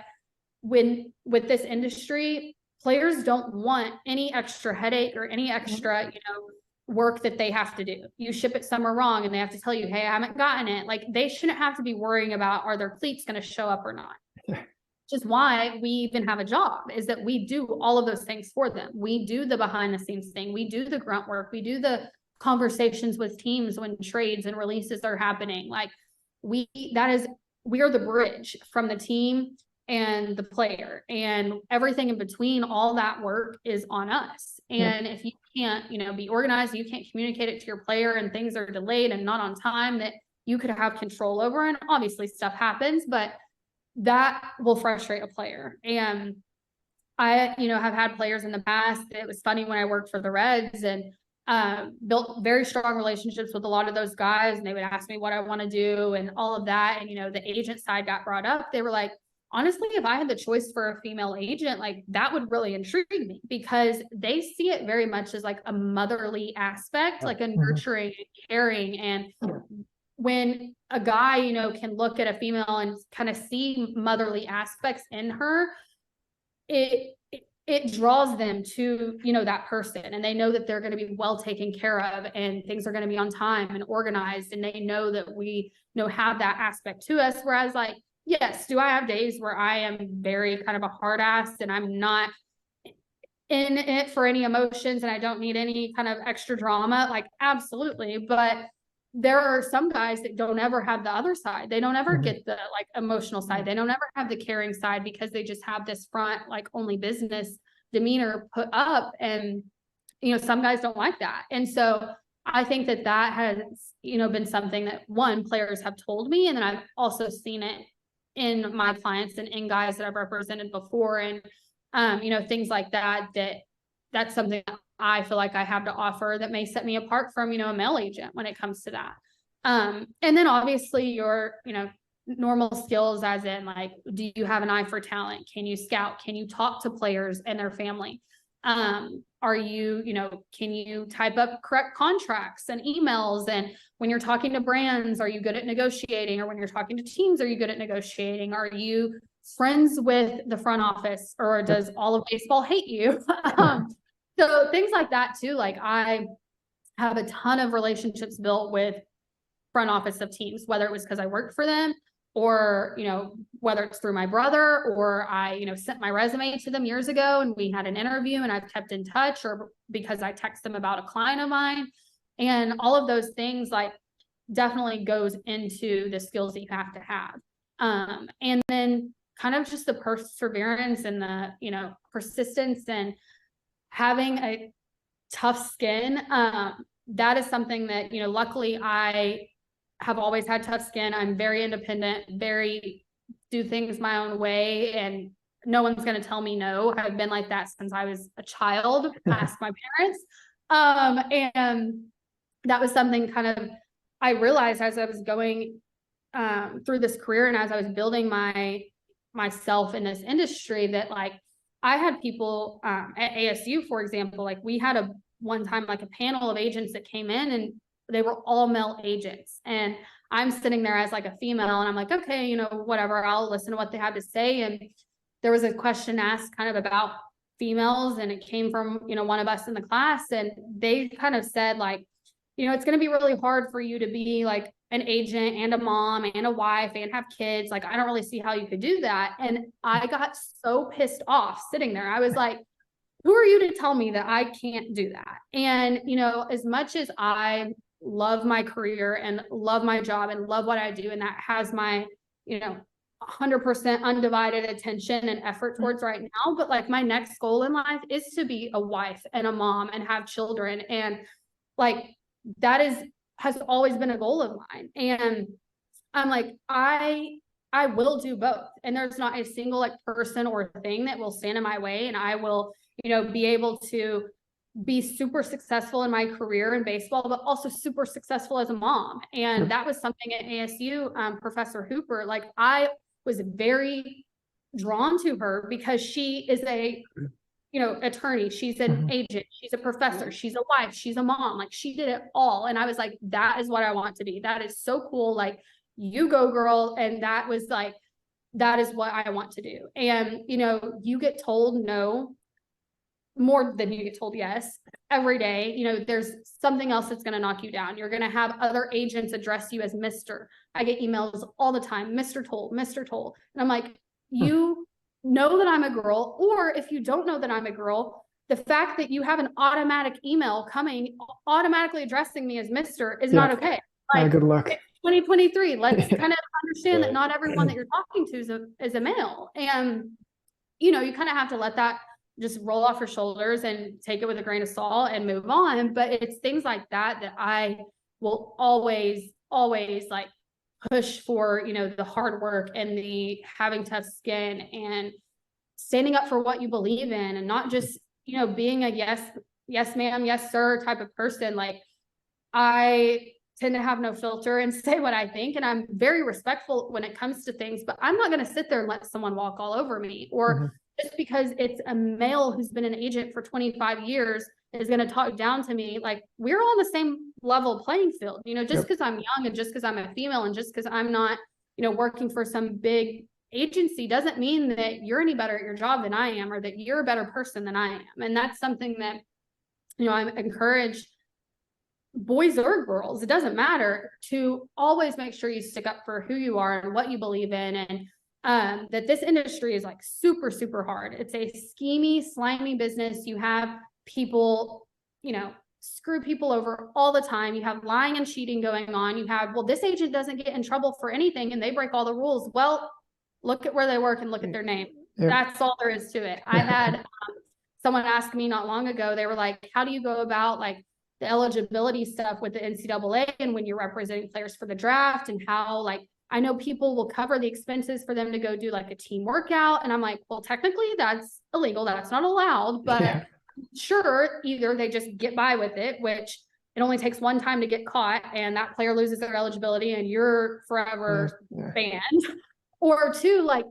with this industry, players don't want any extra headache or any extra, work that they have to do. You ship it somewhere wrong and they have to tell you, hey, I haven't gotten it. Like, they shouldn't have to be worrying about, are their cleats going to show up or not? Which is why we even have a job, is that we do all of those things for them. We do the behind the scenes thing. We do the grunt work. We do the conversations with teams when trades and releases are happening. Like, we are the bridge from the team and the player, and everything in between. All that work is on us. And if you can't, be organized, you can't communicate it to your player, and things are delayed and not on time that you could have control over. And obviously stuff happens, but that will frustrate a player. And I, have had players in the past. It was funny when I worked for the Reds and built very strong relationships with a lot of those guys, and they would ask me what I want to do and all of that. And, the agent side got brought up. They were like, honestly, if I had the choice for a female agent, like, that would really intrigue me, because they see it very much as like a motherly aspect, like a nurturing, caring. And when a guy, can look at a female and kind of see motherly aspects in her, it draws them to, that person, and they know that they're going to be well taken care of and things are going to be on time and organized. And they know that we, have that aspect to us. Whereas, like, yes, do I have days where I am very kind of a hard ass and I'm not in it for any emotions and I don't need any kind of extra drama? Like, absolutely. But there are some guys that don't ever have the other side. They don't ever get the like emotional side. They don't ever have the caring side, because they just have this front, like, only business demeanor put up. And, some guys don't like that. And so I think that has, been something that, one, players have told me. And then I've also seen it in my clients and in guys that I've represented before. And, things like that's something that I feel like I have to offer that may set me apart from, a male agent when it comes to that. And then obviously your, normal skills, as in, like, do you have an eye for talent? Can you scout? Can you talk to players and their family? Are you, can you type up correct contracts and emails? And when you're talking to brands, are you good at negotiating? Or when you're talking to teams, are you good at negotiating? Are you friends with the front office, or does all of baseball hate you? So things like that too. Like, I have a ton of relationships built with front office of teams, whether it was because I worked for them, or, whether it's through my brother, or I, sent my resume to them years ago and we had an interview and I've kept in touch, or because I text them about a client of mine. And all of those things, like, definitely goes into the skills that you have to have. And then kind of just the perseverance and the, persistence and having a tough skin. That is something that, luckily I have always had tough skin. I'm very independent, do things my own way, and no one's going to tell me no. I've been like that since I was a child. Ask my parents. And that was something kind of I realized as I was going through this career, and as I was building my myself in this industry that like, I had people at ASU, for example, like we had one time like a panel of agents that came in and they were all male agents. And I'm sitting there as like a female and I'm like, okay, you know, whatever, I'll listen to what they have to say. And there was a question asked kind of about females, and it came from, you know, one of us in the class, and they kind of said like, you know, it's going to be really hard for you to be like an agent and a mom and a wife and have kids. Like, I don't really see how you could do that. And I got so pissed off sitting there. I was like, who are you to tell me that I can't do that? And, you know, as much as I love my career and love my job and love what I do, and that has my, you know, 100% undivided attention and effort towards right now, but like my next goal in life is to be a wife and a mom and have children. And like, that has always been a goal of mine. And I'm like, I will do both. And there's not a single like person or thing that will stand in my way. And I will, you know, be able to be super successful in my career in baseball, but also super successful as a mom. And that was something at ASU, Professor Hooper, like I was very drawn to her because she is a, you know, attorney, she's an agent, she's a professor, she's a wife, she's a mom, like she did it all. And I was like, that is what I want to be. That is so cool. Like, you go, girl. And that was like, that is what I want to do. And, you know, you get told no more than you get told yes every day. You know, there's something else that's going to knock you down. You're going to have other agents address you as Mr. I get emails all the time, Mr. Tole, Mr. Tole. And I'm like, you know that I'm a girl, or if you don't know that I'm a girl, the fact that you have an automatic email coming, automatically addressing me as Mr. is not okay. Like, good luck. 2023, let's kind of understand that not everyone that you're talking to is a male. And, you know, you kind of have to let that just roll off your shoulders and take it with a grain of salt and move on. But it's things like that that I will always like push for, you know, the hard work and the having tough skin and standing up for what you believe in, and not just, you know, being a yes ma'am, yes sir type of person. Like, I tend to have no filter and say what I think, and I'm very respectful when it comes to things, but I'm not going to sit there and let someone walk all over me, or just because it's a male who's been an agent for 25 years is going to talk down to me. Like, we're on the same level playing field, you know, just because I'm young and just because I'm a female and just because I'm not, you know, working for some big agency doesn't mean that you're any better at your job than I am, or that you're a better person than I am. And that's something that, you know, I'm encouraged, boys or girls, it doesn't matter, to always make sure you stick up for who you are and what you believe in. And that this industry is like super, super hard. It's a schemy, slimy business. You have people, you know, screw people over all the time. You have lying and cheating going on. You have, well, this agent doesn't get in trouble for anything and they break all the rules. Well, look at where they work and look at their name. That's all there is to it. I had someone ask me not long ago, they were like, how do you go about like the eligibility stuff with the NCAA and when you're representing players for the draft, and how, like, I know people will cover the expenses for them to go do like a team workout. And I'm like, well, technically that's illegal. That's not allowed, but sure, either they just get by with it, which it only takes one time to get caught and that player loses their eligibility and you're forever banned, or two, like,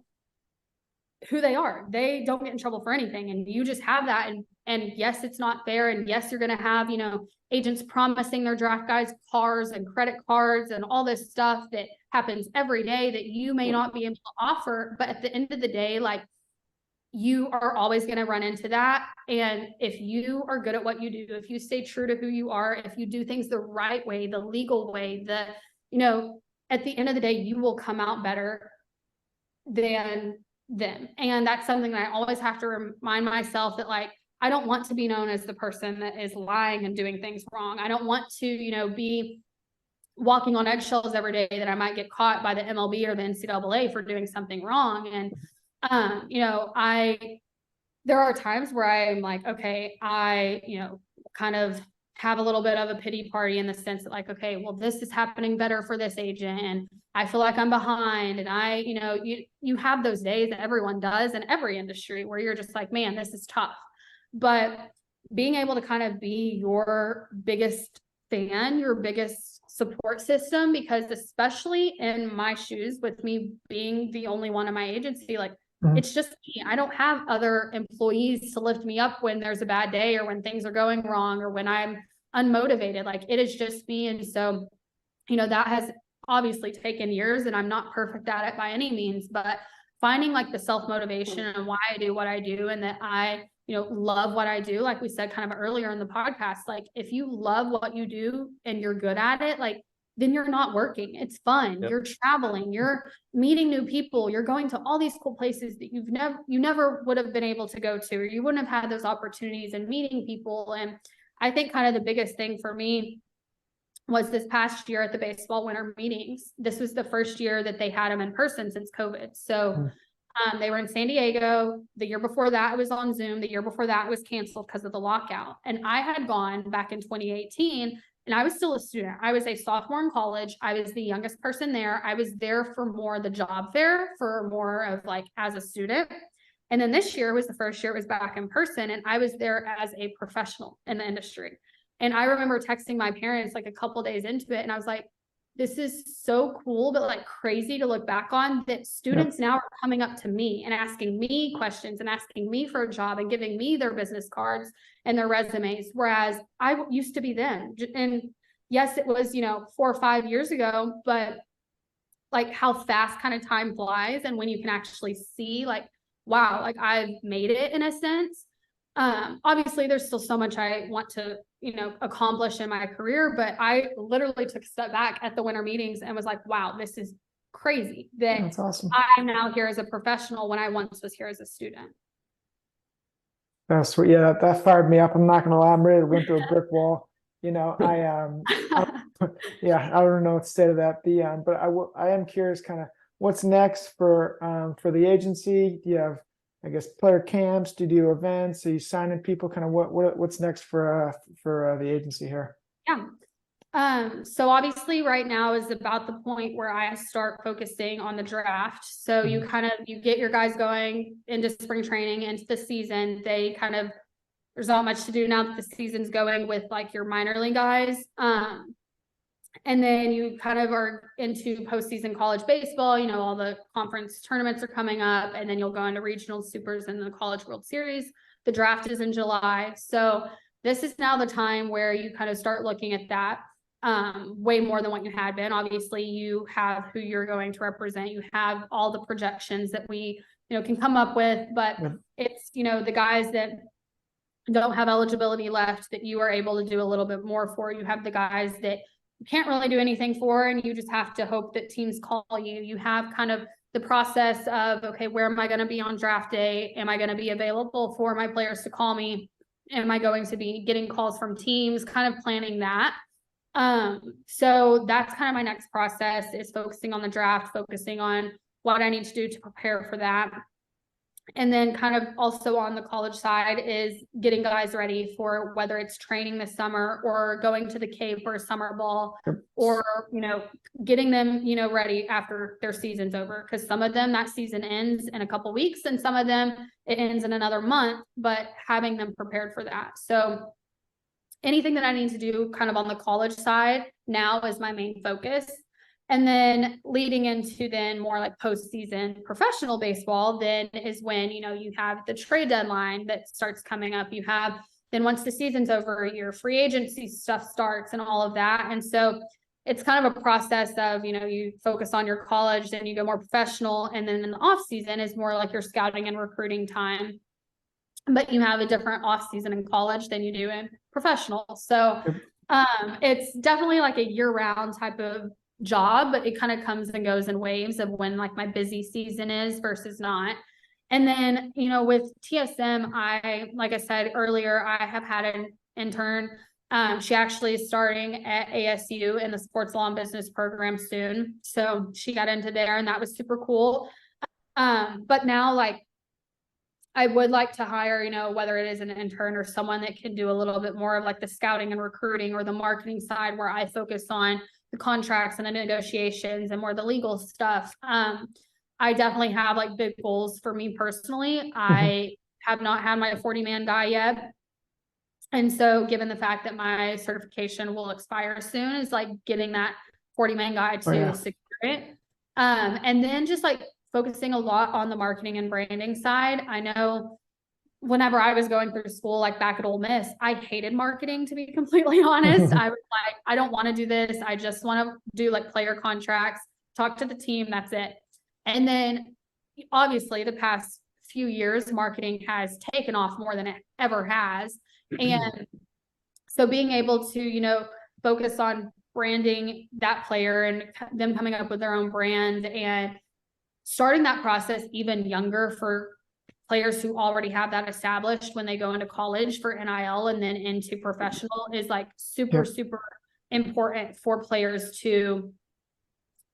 who they are. They don't get in trouble for anything. And you just have that. And yes, it's not fair. And yes, you're going to have, you know, agents promising their draft guys cars and credit cards and all this stuff that happens every day that you may not be able to offer. But at the end of the day, like, you are always going to run into that. And if you are good at what you do, if you stay true to who you are, if you do things the right way, the legal way, you know, at the end of the day, you will come out better than them. And that's something that I always have to remind myself, that like, I don't want to be known as the person that is lying and doing things wrong. I don't want to, you know, be walking on eggshells every day that I might get caught by the MLB or the NCAA for doing something wrong. And, you know, there are times where I'm like, okay, I, you know, kind of have a little bit of a pity party in the sense that like, okay, well, this is happening better for this agent and I feel like I'm behind. And you know, you have those days that everyone does in every industry where you're just like, man, this is tough. But being able to kind of be your biggest fan, your biggest support system, because especially in my shoes, with me being the only one in my agency, like it's just me. I don't have other employees to lift me up when there's a bad day or when things are going wrong or when I'm unmotivated. Like it is just me. And so, that has obviously taken years, and I'm not perfect at it by any means, but finding like the self-motivation and why I do what I do, and that I, love what I do. Like we said kind of earlier in the podcast, like if you love what you do and you're good at it, like then you're not working. It's fun. Yep. You're traveling, you're meeting new people, you're going to all these cool places that you never would have been able to go to, or you wouldn't have had those opportunities and meeting people. And I think kind of the biggest thing for me was this past year at the baseball winter meetings. This was the first year that they had them in person since COVID. So they were in San Diego. The year before that, it was on Zoom. The year before that, it was canceled because of the lockout. And I had gone back in 2018, and I was still a student. I was a sophomore in college. I was the youngest person there. I was there for more the job fair, for more of like as a student. And then this year was the first year it was back in person, and I was there as a professional in the industry. And I remember texting my parents like a couple days into it, and I was like, this is so cool, but like crazy to look back on, that students now are coming up to me and asking me questions and asking me for a job and giving me their business cards and their resumes. Whereas I used to be them. And yes, it was, 4 or 5 years ago, but like how fast kind of time flies. And when you can actually see like, wow, like I've made it in a sense. Obviously there's still so much I want to, accomplish in my career, but I literally took a step back at the winter meetings and was like, wow, this is crazy that That's awesome. I'm now here as a professional when I once was here as a student. That's sweet. Yeah, that fired me up. I'm not gonna lie, I'm ready to run through a brick wall. I yeah, I don't know what to say to that. But I am curious kind of what's next for the agency. Do you have, I guess, player camps? Do you do events? Are you signing people? Kind of what's next for the agency here? Yeah. So obviously right now is about the point where I start focusing on the draft. So you get your guys going into spring training, into the season. There's not much to do now that the season's going with like your minor league guys. And then you kind of are into postseason college baseball, all the conference tournaments are coming up, and then you'll go into regional supers and the College World Series. The draft is in July. So this is now the time where you kind of start looking at that way more than what you had been. Obviously, you have who you're going to represent. You have all the projections that we, can come up with, but it's, the guys that don't have eligibility left that you are able to do a little bit more for. You have the guys that you can't really do anything for, and you just have to hope that teams call you. You have kind of the process of, okay, where am I going to be on draft day? Am I going to be available for my players to call me? Am I going to be getting calls from teams? Kind of planning that. So that's kind of my next process, is focusing on the draft, focusing on what I need to do to prepare for that. And then kind of also on the college side is getting guys ready for whether it's training this summer or going to the Cave for a summer ball, or, getting them, ready after their season's over. Because some of them, that season ends in a couple weeks, and some of them it ends in another month, but having them prepared for that. So anything that I need to do kind of on the college side now is my main focus. And then leading into then more like postseason professional baseball, then is when, you have the trade deadline that starts coming up. You have, then once the season's over, your free agency stuff starts and all of that. And so it's kind of a process of, you focus on your college, then you go more professional. And then in the off season is more like your scouting and recruiting time. But you have a different off season in college than you do in professional. So it's definitely like a year round type of job, but it kind of comes and goes in waves of when like my busy season is versus not. And then, with TSM, like I said earlier, I have had an intern. She actually is starting at ASU in the sports law and business program soon. So she got into there, and that was super cool. But now, like, I would like to hire, whether it is an intern or someone that can do a little bit more of like the scouting and recruiting or the marketing side, where I focus on the contracts and the negotiations and more the legal stuff. I definitely have like big goals for me personally. I have not had my 40-man guy yet. And so given the fact that my certification will expire soon, is like getting that 40-man guide to secure it. And then just like focusing a lot on the marketing and branding side. I know whenever I was going through school, like back at Ole Miss, I hated marketing, to be completely honest. I was like, I don't want to do this. I just want to do like player contracts, talk to the team. That's it. And then obviously the past few years, marketing has taken off more than it ever has. And so being able to, you know, focus on branding that player and them coming up with their own brand and starting that process even younger for players who already have that established when they go into college for NIL and then into professional is like super important for players to,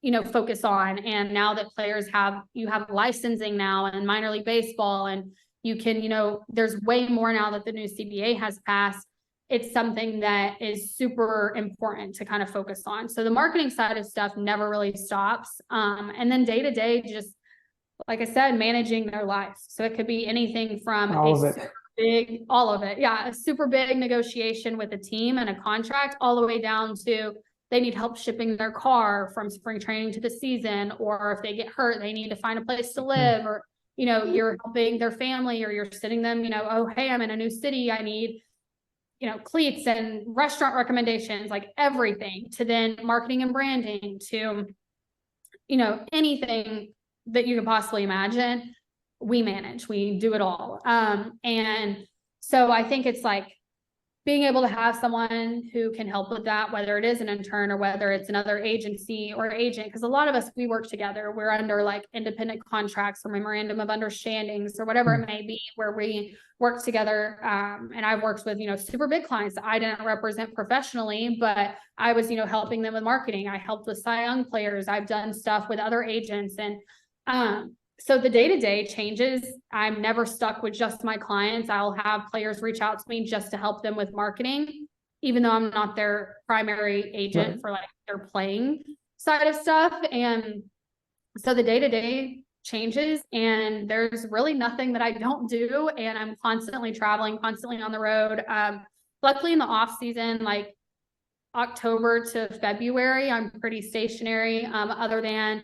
you know, focus on. And now that players you have licensing now in minor league baseball, and you can, you know, there's way more now that the new CBA has passed. It's something that is super important to kind of focus on. So the marketing side of stuff never really stops. And then day to day, just like I said, managing their life. So it could be anything from all of it. Yeah. A super big negotiation with a team and a contract, all the way down to they need help shipping their car from spring training to the season, or if they get hurt, they need to find a place to live, or, you know, you're helping their family, or you're sending them, you know, oh, hey, I'm in a new city. I need, you know, cleats and restaurant recommendations, like everything, to then marketing and branding, to, you know, anything that you could possibly imagine, we manage, we do it all. And so I think it's like being able to have someone who can help with that, whether it is an intern or whether it's another agency or agent, because a lot of us, we work together. We're under like independent contracts or memorandum of understandings or whatever it may be, where we work together. And I've worked with, you know, super big clients that I didn't represent professionally, but I was, you know, helping them with marketing. I helped with Cy Young players. I've done stuff with other agents. And so the day-to-day changes. I'm never stuck with just my clients. I'll have players reach out to me just to help them with marketing, even though I'm not their primary agent for like their playing side of stuff. And so the day-to-day changes, and there's really nothing that I don't do. And I'm constantly traveling, constantly on the road. Luckily in the off season, like October to February, I'm pretty stationary, other than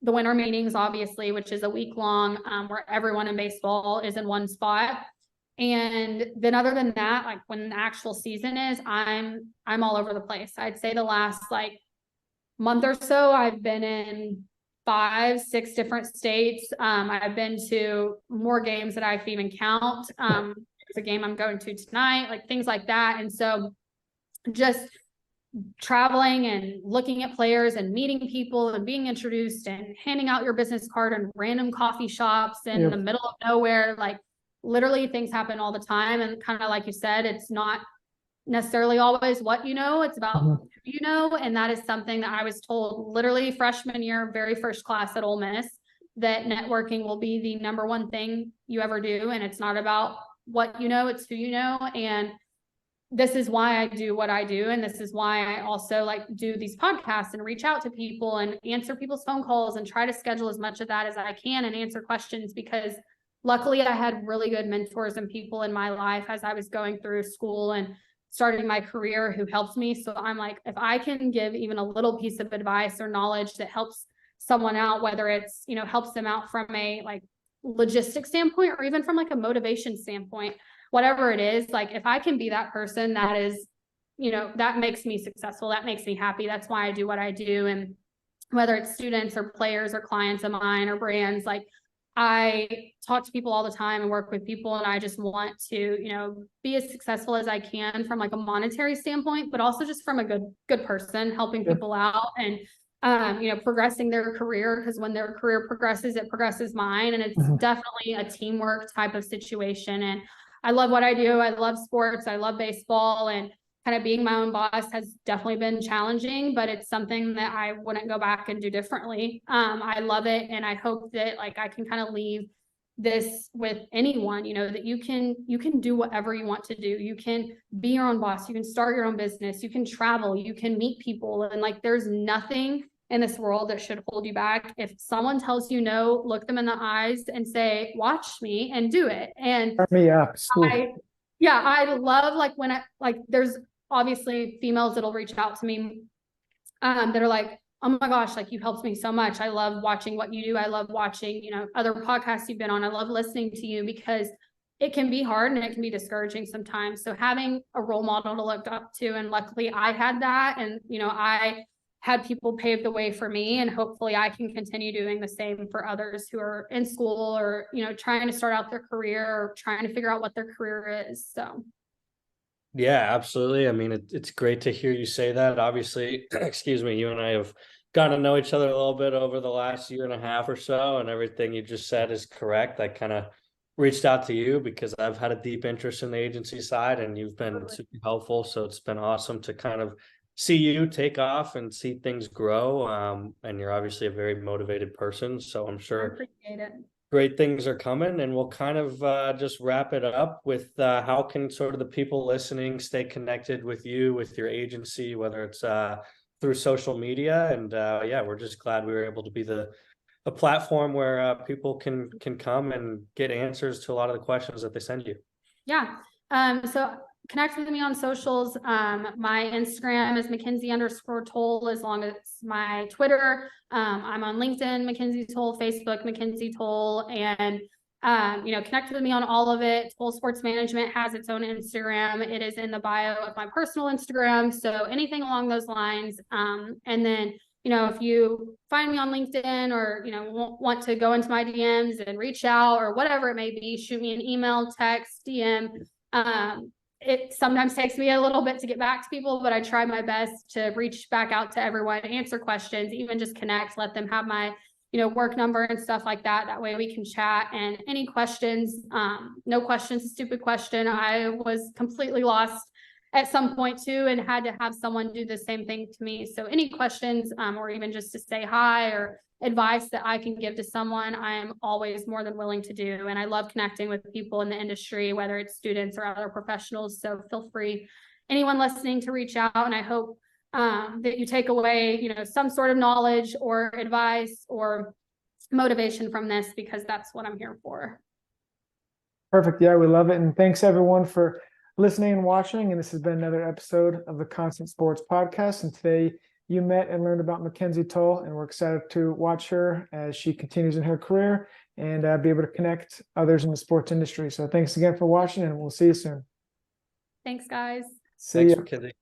the winter meetings, obviously, which is a week long, where everyone in baseball is in one spot. And then other than that, like when the actual season is, I'm all over the place. I'd say the last like month or so, I've been in 5-6 different states. I've been to more games than I can even count. There's a game I'm going to tonight, like things like that. And so just traveling and looking at players and meeting people and being introduced and handing out your business card in random coffee shops in the middle of nowhere. Like literally things happen all the time. And kind of like you said, it's not necessarily always what you know, it's about who you know. And that is something that I was told literally freshman year, very first class at Ole Miss, that networking will be the number one thing you ever do. And it's not about what you know, it's who you know. And this is why I do what I do. And this is why I also like do these podcasts and reach out to people and answer people's phone calls and try to schedule as much of that as I can and answer questions, because luckily I had really good mentors and people in my life as I was going through school and starting my career who helped me. So I'm like, if I can give even a little piece of advice or knowledge that helps someone out, whether it's, you know, helps them out from a like logistic standpoint or even from like a motivation standpoint, whatever it is, like if I can be that person, that is, you know, that makes me successful. That makes me happy. That's why I do what I do. And whether it's students or players or clients of mine or brands, like I talk to people all the time and work with people. And I just want to, you know, be as successful as I can from like a monetary standpoint, but also just from a good person, helping people out and, you know, progressing their career, because when their career progresses, it progresses mine. And it's definitely a teamwork type of situation. And I love what I do. I love sports. I love baseball, and kind of being my own boss has definitely been challenging, but it's something that I wouldn't go back and do differently. I love it. And I hope that like I can kind of leave this with anyone, you know, that you can do whatever you want to do. You can be your own boss. You can start your own business. You can travel. You can meet people. And like, there's nothing in this world that should hold you back. If someone tells you no, look them in the eyes and say, watch me, and do it. And me up. Yeah, I love like when there's obviously females that'll reach out to me that are like, oh my gosh, like you helped me so much. I love watching what you do. I love watching, other podcasts you've been on. I love listening to you because it can be hard and it can be discouraging sometimes. So having a role model to look up to, and luckily I had that, and I had people pave the way for me, and hopefully I can continue doing the same for others who are in school or trying to start out their career or trying to figure out what their career is. So Yeah, absolutely. I mean, it's great to hear you say that. Obviously, excuse me, you and I have gotten to know each other a little bit over the last year and a half or so, and everything you just said is correct. I kind of reached out to you because I've had a deep interest in the agency side, and you've been super helpful. So it's been awesome to kind of see you take off and see things grow. And you're obviously a very motivated person, so I'm I sure appreciate it. great things are coming, and we'll kind of just wrap it up with how can sort of the people listening stay connected with you, with your agency, whether it's through social media. And yeah, we're just glad we were able to be the a platform where people can come and get answers to a lot of the questions that they send you. Yeah. So connect with me on socials. My Instagram is Mackenzie_Tole, as long as my Twitter. I'm on LinkedIn, Mackenzie Tole, Facebook, Mackenzie Tole, and connect with me on all of it. Tole Sports Management has its own Instagram. It is in the bio of my personal Instagram. So anything along those lines. And then if you find me on LinkedIn or, want to go into my DMs and reach out or whatever it may be, shoot me an email, text, DM. It sometimes takes me a little bit to get back to people, but I try my best to reach back out to everyone, answer questions, even just connect, let them have my, work number and stuff like that. That way we can chat. And any questions, no question's a stupid question. I was completely lost at some point too, and had to have someone do the same thing to me. So any questions, or even just to say hi or advice that I can give to someone, I am always more than willing to do. And I love connecting with people in the industry, whether it's students or other professionals. So feel free, anyone listening, to reach out. And I hope that you take away, some sort of knowledge or advice or motivation from this, because that's what I'm here for. Perfect. Yeah, we love it. And thanks everyone for listening and watching. And this has been another episode of the Constant Sports Podcast. And today you met and learned about Mackenzie Tole, and we're excited to watch her as she continues in her career and be able to connect others in the sports industry. So thanks again for watching, and we'll see you soon. Thanks, guys. See ya. Mackenzie.